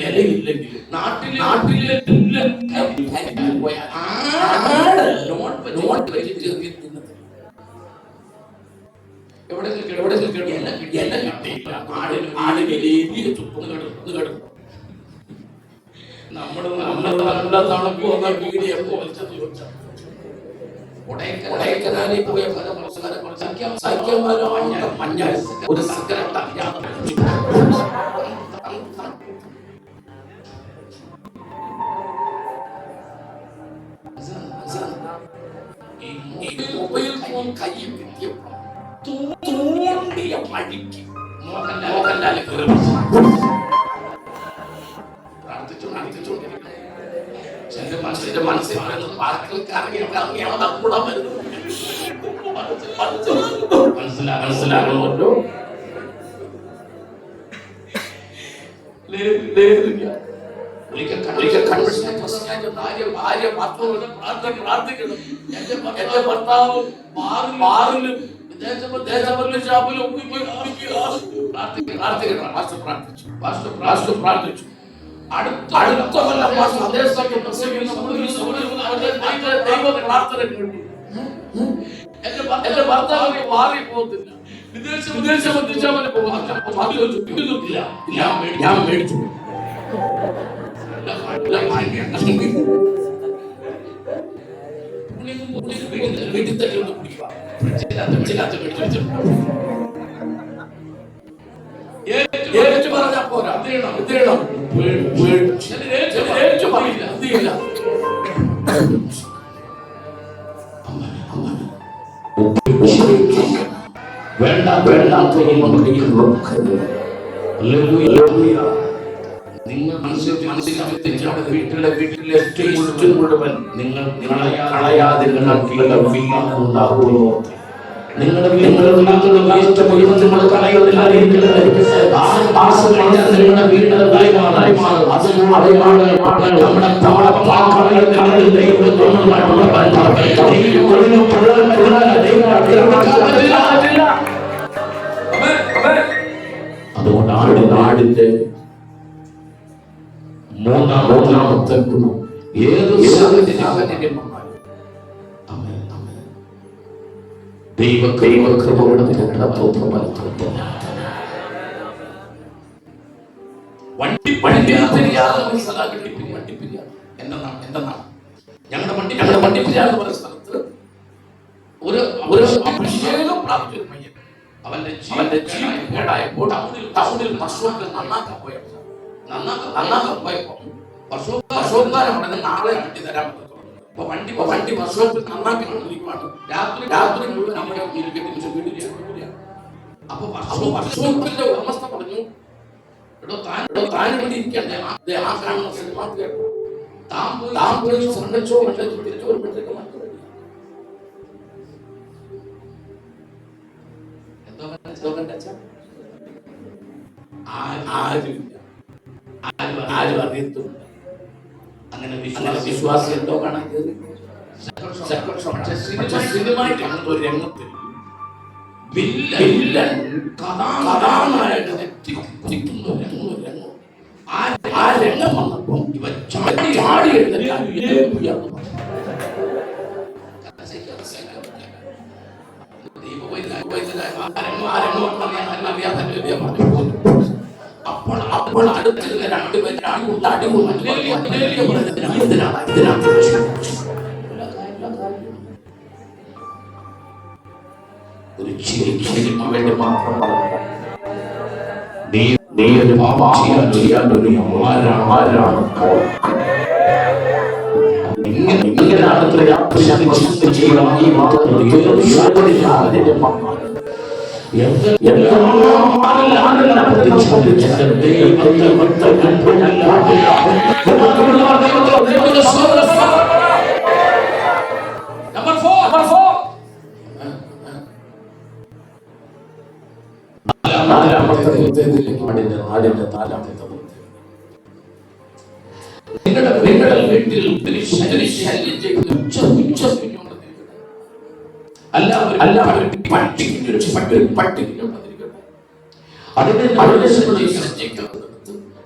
ഇല്ലെങ്കിൽ നാട്ടിലെ കൊടൈക്കനാലിൽ പോയ മഞ്ഞ ഒരു കൈ കിട്ടിയപ്പോൾ തോണ്ടിയ മടിക്ക് മോഹൻലാൽ പ്രാർത്ഥിച്ചുകൊണ്ടിരിക്കുന്നു. എന്റെ മനസ്സിൽ പാർക്കിൽ കറങ്ങിയാണ് കൂടാൻ വരുന്നത്. മനസ്സിലാകണമല്ലോ. ഒരിക്കൽ കൺവെൻഷനെ ഭാര്യ പ്രാർത്ഥിക്കണം. എന്റെ ഭർത്താവ് ബാറിലും ഷാപ്പിലും പ്രാർത്ഥിച്ചു. അടുത്ത കൊല്ലം ദൈവ പ്രാർത്ഥന കേട്ടു. എന്റെ ഭർത്താവ് മാറി പോകത്തില്ല, വിദേശം പോകുന്നില്ല. ഞാൻ മേടിച്ചു. വീട്ടിൽ തന്നെ ഒന്ന് കുടിക്കുക. ഏറ്റു പറഞ്ഞാൽ പോരാ, പറയില്ല, എന്തില്ല. നിങ്ങൾ മനസ്സിൽ വീട്ടിലെ മുഴുവൻ നിങ്ങൾ കളയാതെ ഉണ്ടാകുമോ? നിങ്ങളുടെ അതുകൊണ്ടാണ് നാടിന്റെ മൂന്നാമത്തെ ഗുണം ഏത് സാഹചര്യം ദൈവകൃപയുടെ ഞങ്ങളുടെ വണ്ടിപ്പെരിയാർ എന്ന് പറയുന്ന സ്ഥലത്ത് ഒരു അഭിഷേകം പ്രാപിച്ച ഒരു പയ്യൻ അവന്റെ ജീവൻ കേടായപ്പോൾ ടൗണിൽ വർഷോക്ക് നന്നാക്കാൻ പോയപ്പോ വർഷോക്കാരൻ ഉടനെ നാളെ വണ്ടി തരാൻ പറ്റും. വണ്ടി വർഷോപ്പിൽ നന്നാക്കിക്കൊണ്ടിരിക്കുവാണ്. രാത്രി മുഴുവൻ നമ്മുടെ വീടില്ല. അപ്പൊ വർഷോപ്പിന്റെ ഉടമസ്ഥ പറഞ്ഞു, താൻ ഇവിടെ ഇരിക്കണ്ടേ, ആ കാണുന്ന സിനിമ താൻ പോയി സംഘിച്ചോ തിരിച്ചു വരുമ്പോഴത്തേക്ക് മാറ്റി ആരും അറിയത്തുമില്ല. അങ്ങനെ വിശ്വാസം എന്തോ കാണാൻ സിനിമയ്ക്കാണ് ഒരു രംഗത്തിൽ വില്ലൻ കഥാനായിട്ട് രംഗം. ആ രംഗം വന്നപ്പോ ഇവ ചാടി അപ്പോൾ അടുത്തിരുന്ന രണ്ടുപേരും ഒരു ചിരിക്ക് വേണ്ടി മാത്രം നീ ഒരു പാപം ചെയ്യാൻ ഒരു ആരാണ് ഇങ്ങനെ ചെയ്യണം. ഈ നിങ്ങളുടെ വീട്ടിൽ ശല്യം ചെയ്യുന്ന എല്ലാവരും പട്ടിക്കുഞ്ഞുണ്ടായിരിക്കട്ടെ.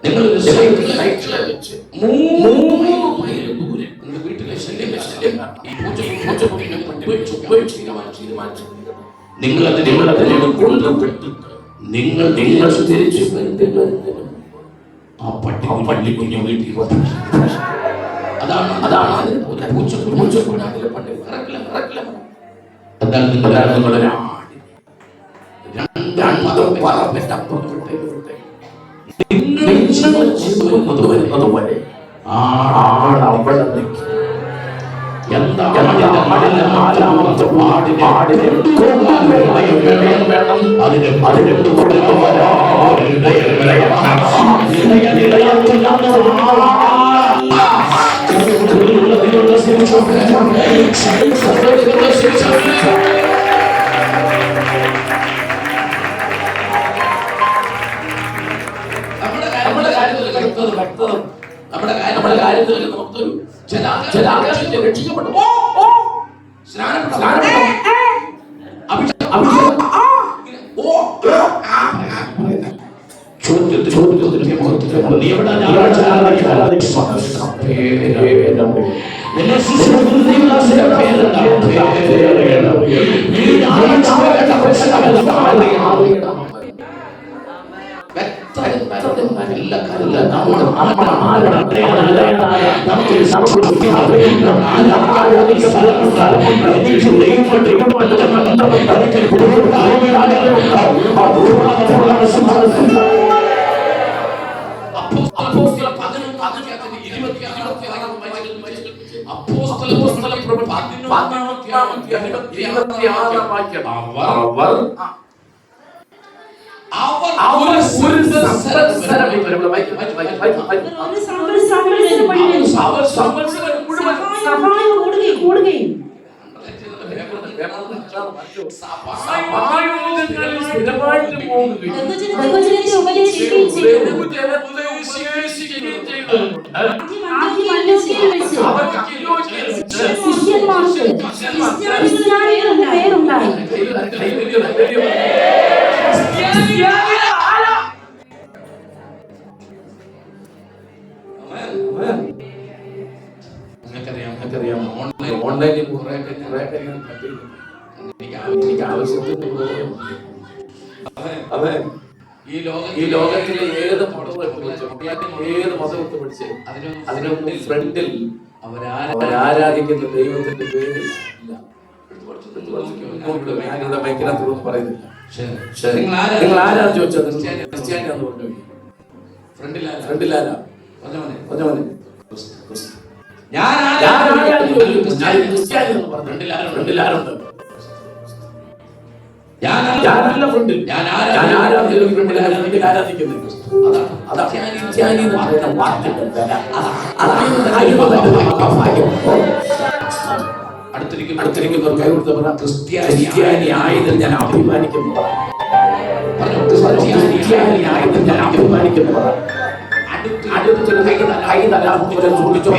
നിങ്ങൾ സൈക്കിളെ വെച്ച് 3 മൈൽ ദൂരെ നിങ്ങളുടെ വീട്ടിലെ ശല്യം തീരുമാനിച്ചു. നിങ്ങളതിനെ കൊണ്ടുപെട്ടിട്ട് നിങ്ങൾ തിരിച്ചു വരുന്നതിന് ആ പട്ടിക്കുഞ്ഞു വീട്ടിൽ അതാണ് അതിന് പൂച്ചക്കുഞ്ഞാടിലെ പട്ടി കറക്കില്ല. എന്നാൽ നിങ്ങളുടെ വരുന്നത് വരെ അവിടെ ആടിന്റെ നാലാമത്തെ പാടിനെ വേണം. അതിന് നമ്മുടെ കാര്യത്തിൽ നമുക്കൊരു ചില ആകാശത്തെ രക്ഷിക്കപ്പെട്ടു. നമുക്കറിയാം ഓൺലൈനിൽ കുറെ എനിക്ക് ആവശ്യത്തിന് അതെ ഈ ലോകത്തിലെ ഏത് മതത്തെ പഠിച്ച് അതിനൊന്നും ഫ്രണ്ടിൽ അവരാരാധിക്കുന്ന ദൈവത്തിന്റെ പേരിൽ ഇല്ല. ഞാനിവിടെ ഭയങ്കരത്തോട് പറയുന്നില്ല. നിങ്ങൾ ആരാ ചോദിച്ചത്? ക്രിസ്ത്യാനിയാന്ന് പറഞ്ഞു. ഫ്രണ്ടിലാരാ? ഞാനല്ല ഫ്രണ്ടിൽ, ഞാൻ ആരാധിക്കുന്നത്. അടുത്തിരിക്കുന്നവർ കൈ കൊടുത്തവർ ക്രിസ്ത്യാനി ആയതിൽ ഞാൻ അഭിമാനിക്കുന്നു. ക്രിസ്ത്യാനി ആയതിൽ ഞാൻ അഭിമാനിക്കുന്നു. അടുത്തൊരു കൈ തരാൻ ചോദിച്ചോ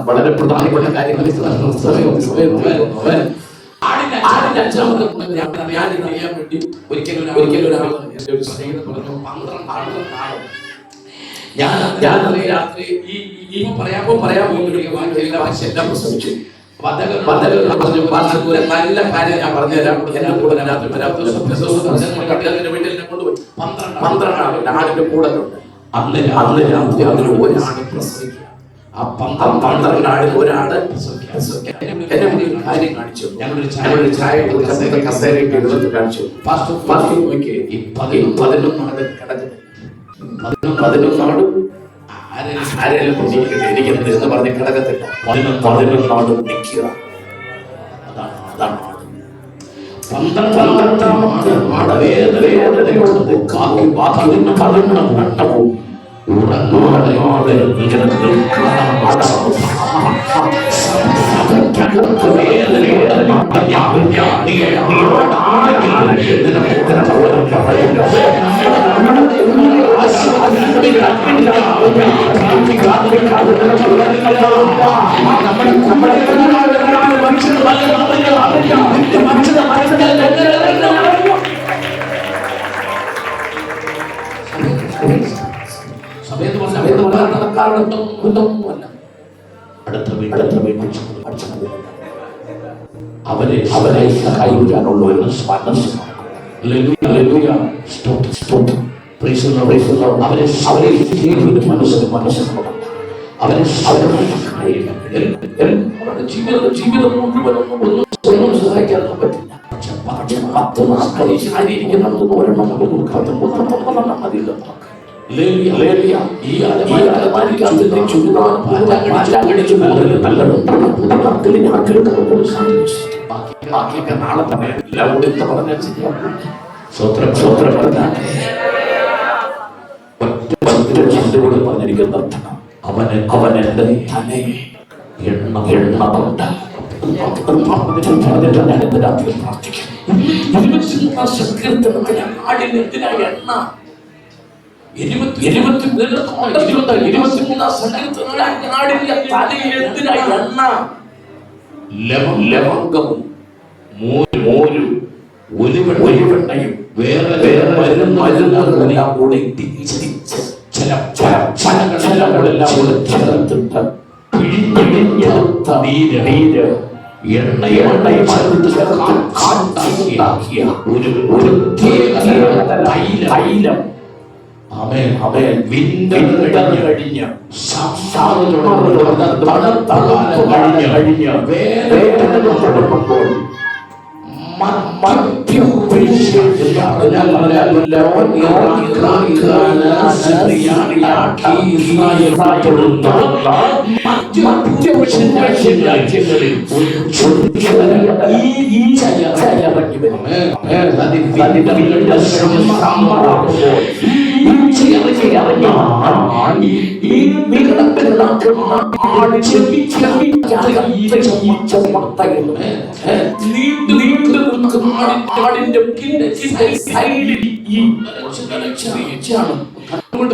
വളരെ പ്രധാനപ്പെട്ട കാര്യങ്ങൾ ആടിന്റെ അഞ്ചാമത്തെ ഞാൻ അറിയാൻ വേണ്ടി ഒരിക്കലും ഒരാൾ എന്റെ ഒരു സ്നേഹിതൻ പറഞ്ഞു 12 ആടുകൾ കാണും. ഞാൻ രാത്രി ഈ പറയാൻ പോകുന്ന എല്ലാം പ്രസവിച്ചു. പറഞ്ഞു നല്ല കാര്യം ഞാൻ പറഞ്ഞുതരാം. എന്നെ കൂടെ രാത്രി വീട്ടിൽ കൊണ്ടുപോയി 12 ആടിന്റെ കൂടെ അന്ന് രാത്രി അതിന് ഒരാട് പ്രസവിക്കുക. ആ 12 ആടിൽ ഒരാട് എന്നെ മുന്നിൽ കാര്യം കാണിച്ചു. ഞങ്ങളൊരു ചായ കസേരയിട്ട് എഴുതി കാണിച്ചു. നോക്കി ഈ 11 ആട് കിടക്കുന്നു. 11 ആടും ആരെങ്കിലും എനിക്ക് എന്ന് പറഞ്ഞ് കിടക്കത്തില്ല. 11 ആടും നിൽക്കുക. അതാണ് 12ാമത്തെ ആട് വേദനയോട് ബാക്കി നട്ടവും ഉറങ്ങാതെ ഇങ്ങനെ അവരെ സഹായിക്കാനുള്ള ഒരു മനസ്സ് അവരെ മനസ്സിന് അവരെ ജീവിതം മുഴുവനൊന്നും സഹായിക്കാനൊന്നും പറ്റില്ല. പക്ഷെ 10 നാൾ ശാരീരിക്കുന്നത് ഒരെണ്ണം കൊണ്ട് കൊടുക്കാതെ മതിയില്ല. ഈ അലമാരിക്കകത്ത് ചുരുതാനും ബാക്കിയൊക്കെ നാളെ പറയാം. എല്ലാം കൂടി എന്ന് പറഞ്ഞാൽ ചെയ്യാം. ചിന്തയോട് പറഞ്ഞിരിക്കുന്ന അർത്ഥം അവൻ എന്റെ തലയെ എണ്ണ കൊണ്ട് ലവംഗവും മോരും ഒലിവെണ്ണയും വേറെ മരുന്നുകളെല്ലാം കൂടെ ചിലകളെല്ലാം കൂടെ ചേർത്തിട്ട് പിഴിഞ്ഞെടുത്ത നീര് എണ്ണയും കാണ്ടാക്കിയ ഒരു തൈലം കഴിഞ്ഞ്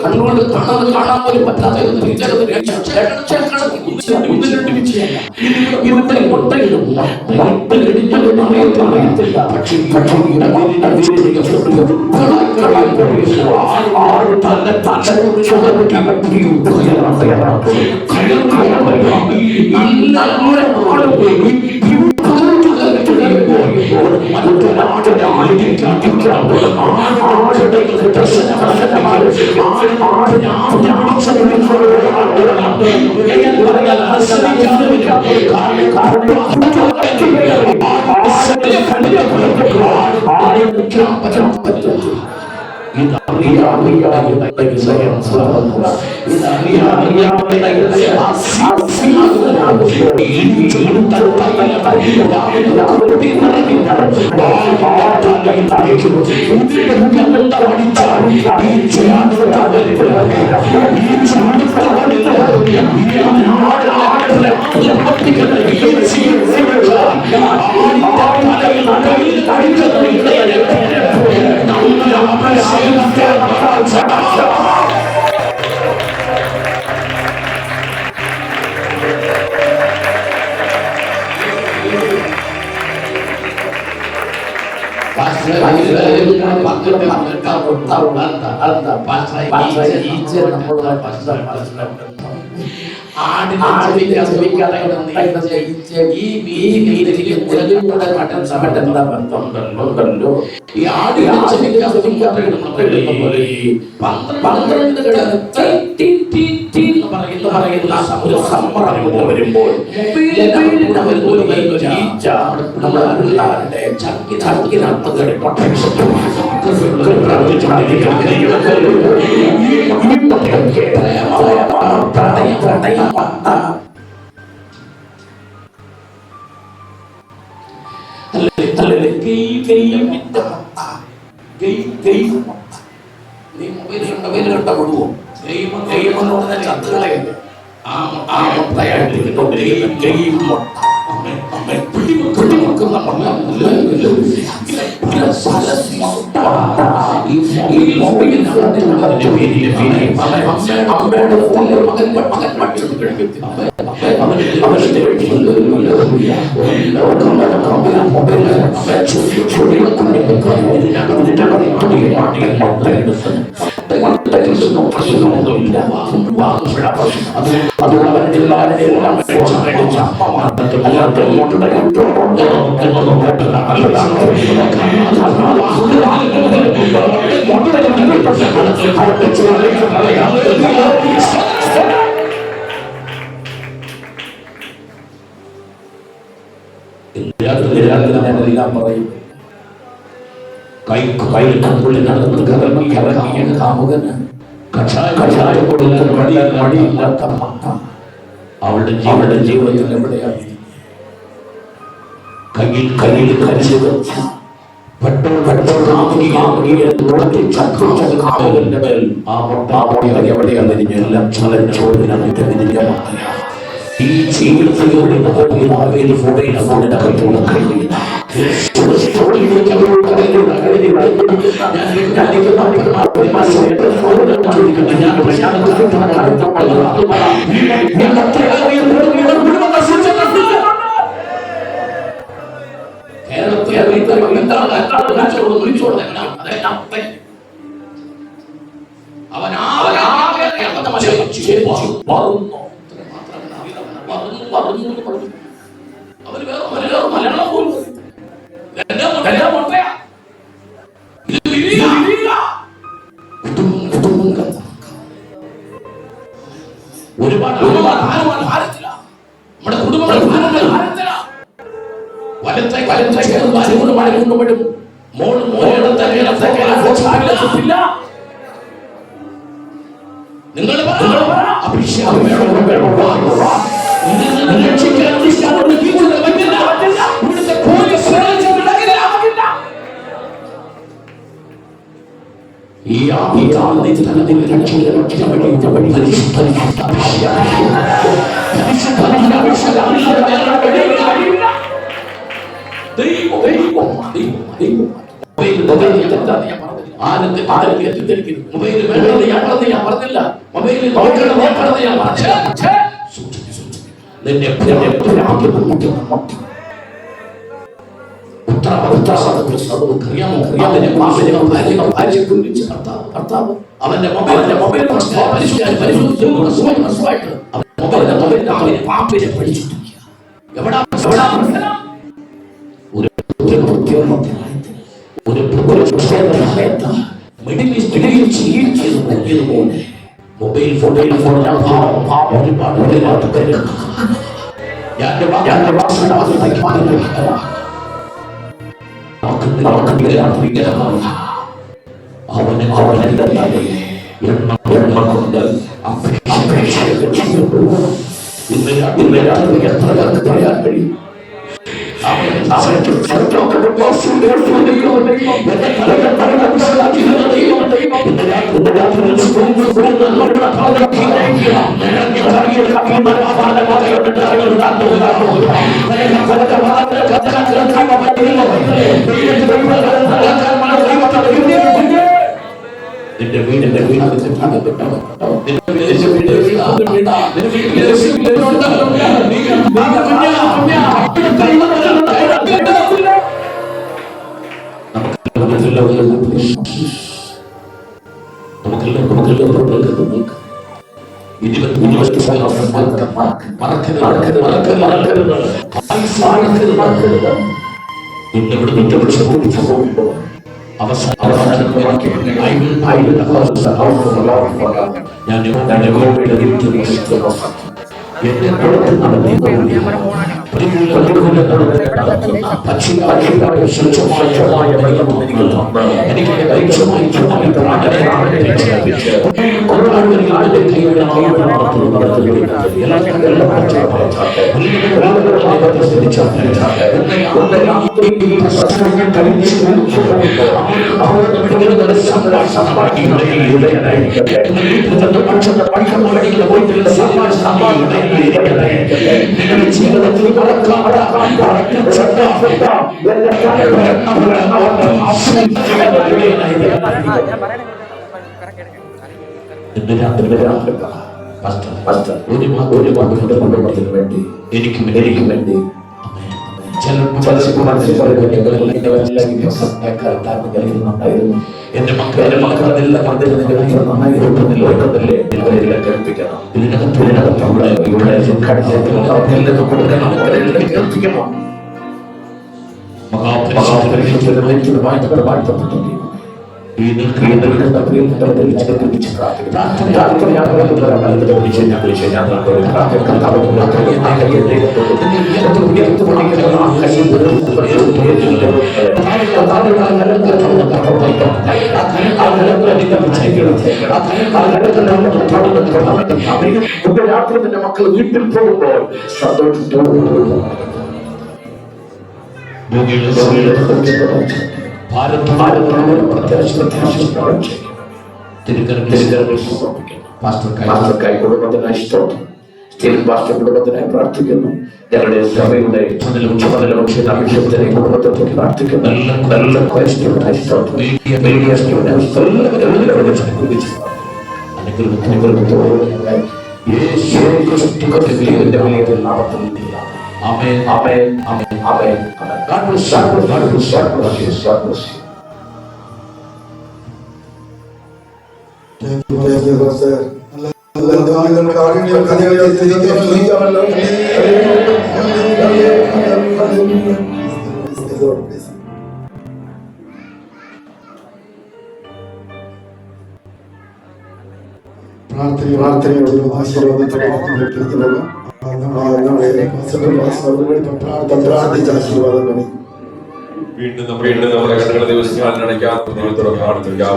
കണ്ണുകൊണ്ട് കാണാൻ പോലും പറ്റാത്ത വരുമ്പോൾ ഞാനെല്ലാം പറയും. കയ്യിൽ കണ്ടുള്ളിൽ നടന്ന് കറങ്ങിയ കാമുകന് കഷായം കൊടുത്ത മടിയില്ലാത്ത അവളുടെ ജീവിതത്തിൽ എവിടെയാണ്? കയ്യിൽ കരച്ചു വെച്ച എവിടെയാണ് എല്ലാം ചലഞ്ചോടിനകത്ത് വിരിഞ്ഞ ഈ ജീവിതത്തിൽ ഒരുപാട് നമ്മുടെ കുടുംബങ്ങൾ നിങ്ങൾ അഭിഷേകം ഈ അവന്റെ മൊബൈൽ കുടുംബത്തിന് വേണ്ടി എനിക്കും വേണ്ടി എന്റെ മക്കളെല്ലാം നന്നായി കേൾപ്പിക്കണം. ഈ നിൽക്കുന്ന രാത്രി നിന്റെ മക്കൾ വീട്ടിൽ പോകുമ്പോൾ സന്തോഷത്തോടെ പാസ്റ്റർക്കായി കുടുംബത്തിനായി സ്തോത്രം. സ്റ്റീവൻ പാസ്റ്റർ കുടുംബത്തിനായി പ്രാർത്ഥിക്കുന്നു. ഞങ്ങളുടെ സഭയുടെ അഭിഷേകത്തിനായി കുടുംബത്തെ പ്രാർത്ഥിക്കുന്നു. നല്ല ക്രൈസ്തവനായി സ്തോത്രം. Amen. Amen. Amen. Amen. God bless you. God bless you. God bless you. God bless you. Thank you, Pastor. പ്രാർത്ഥനയോടും ആശീർവാദത്തോടും പ്രാർത്ഥിച്ച ആശീർവാദം മതി. വീണ്ടും നമ്മുടെ കണ്ണുകളെ ദിവസങ്ങൾ അടയ്ക്കാൻ ദൈവത്തോട് പ്രാർത്ഥിക്കാം.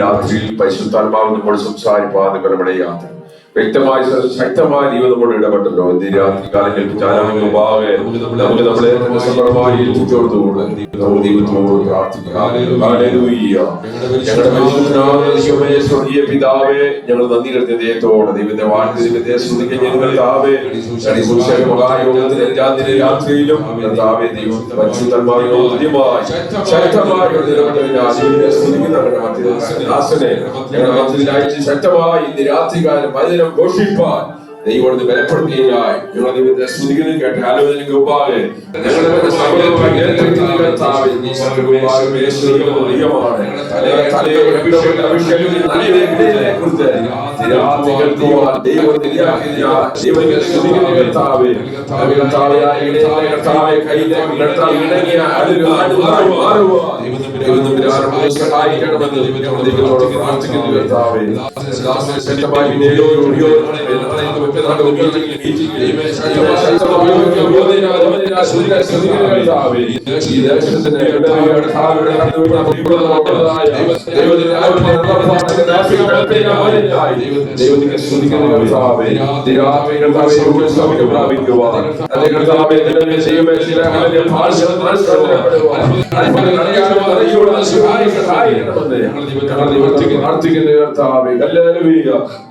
രാത്രിയിൽ പരിശുദ്ധാത്മാവ് നമ്മോട് സംസാരിപ്പാതെ പരമടയാത്ത വ്യക്തമായ ശക്തമായ ദൈവം നമ്മോട് ഇടപെട്ടല്ലോ. രാത്രി കാലം കേൾപ്പിച്ചാലും നമുക്ക് നമ്മളെ തന്നെ സമ്പർക്കമായി ഏൽപ്പിച്ചുകൊടുത്തുകൊണ്ട് ദൈവത്തോട് പ്രാർത്ഥിക്കാം. ഞങ്ങളുടെ സ്വർഗീയ പിതാവേ, ഞങ്ങൾ നന്ദി കരുതിയ ദൈവത്തോട് ദൈവത്തെ വാഴ്ത്തി ദൈവത്തെ സ്തുതിക്കാൻ ഞങ്ങൾ രാത്രിയിലും ദൈവം പരിശുദ്ധന്മാരെ ശക്തമായി ഇന്ന് രാത്രികാലം വചനം ഘോഷിപ്പാൻ ദൈവം ബലപ്പെടുത്തുകയായി ഞങ്ങൾ ദൈവത്തെ സ്തുതിക്കുന്നു. കേട്ട ആലോചനയ്ക്ക് മുമ്പാകെ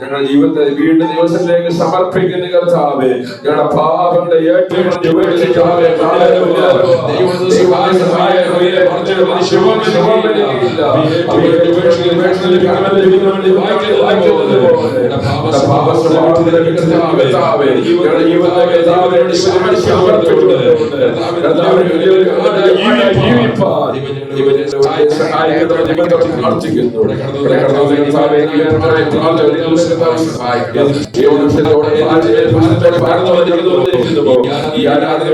ഞങ്ങളുടെ ജീവിതത്തെ വീണ്ടും ദിവസത്തിലേക്ക് സമർപ്പിക്കുന്ന കർത്താവേ, ഞങ്ങളുടെ പാപങ്ങളുടെ ഈ ആരാധന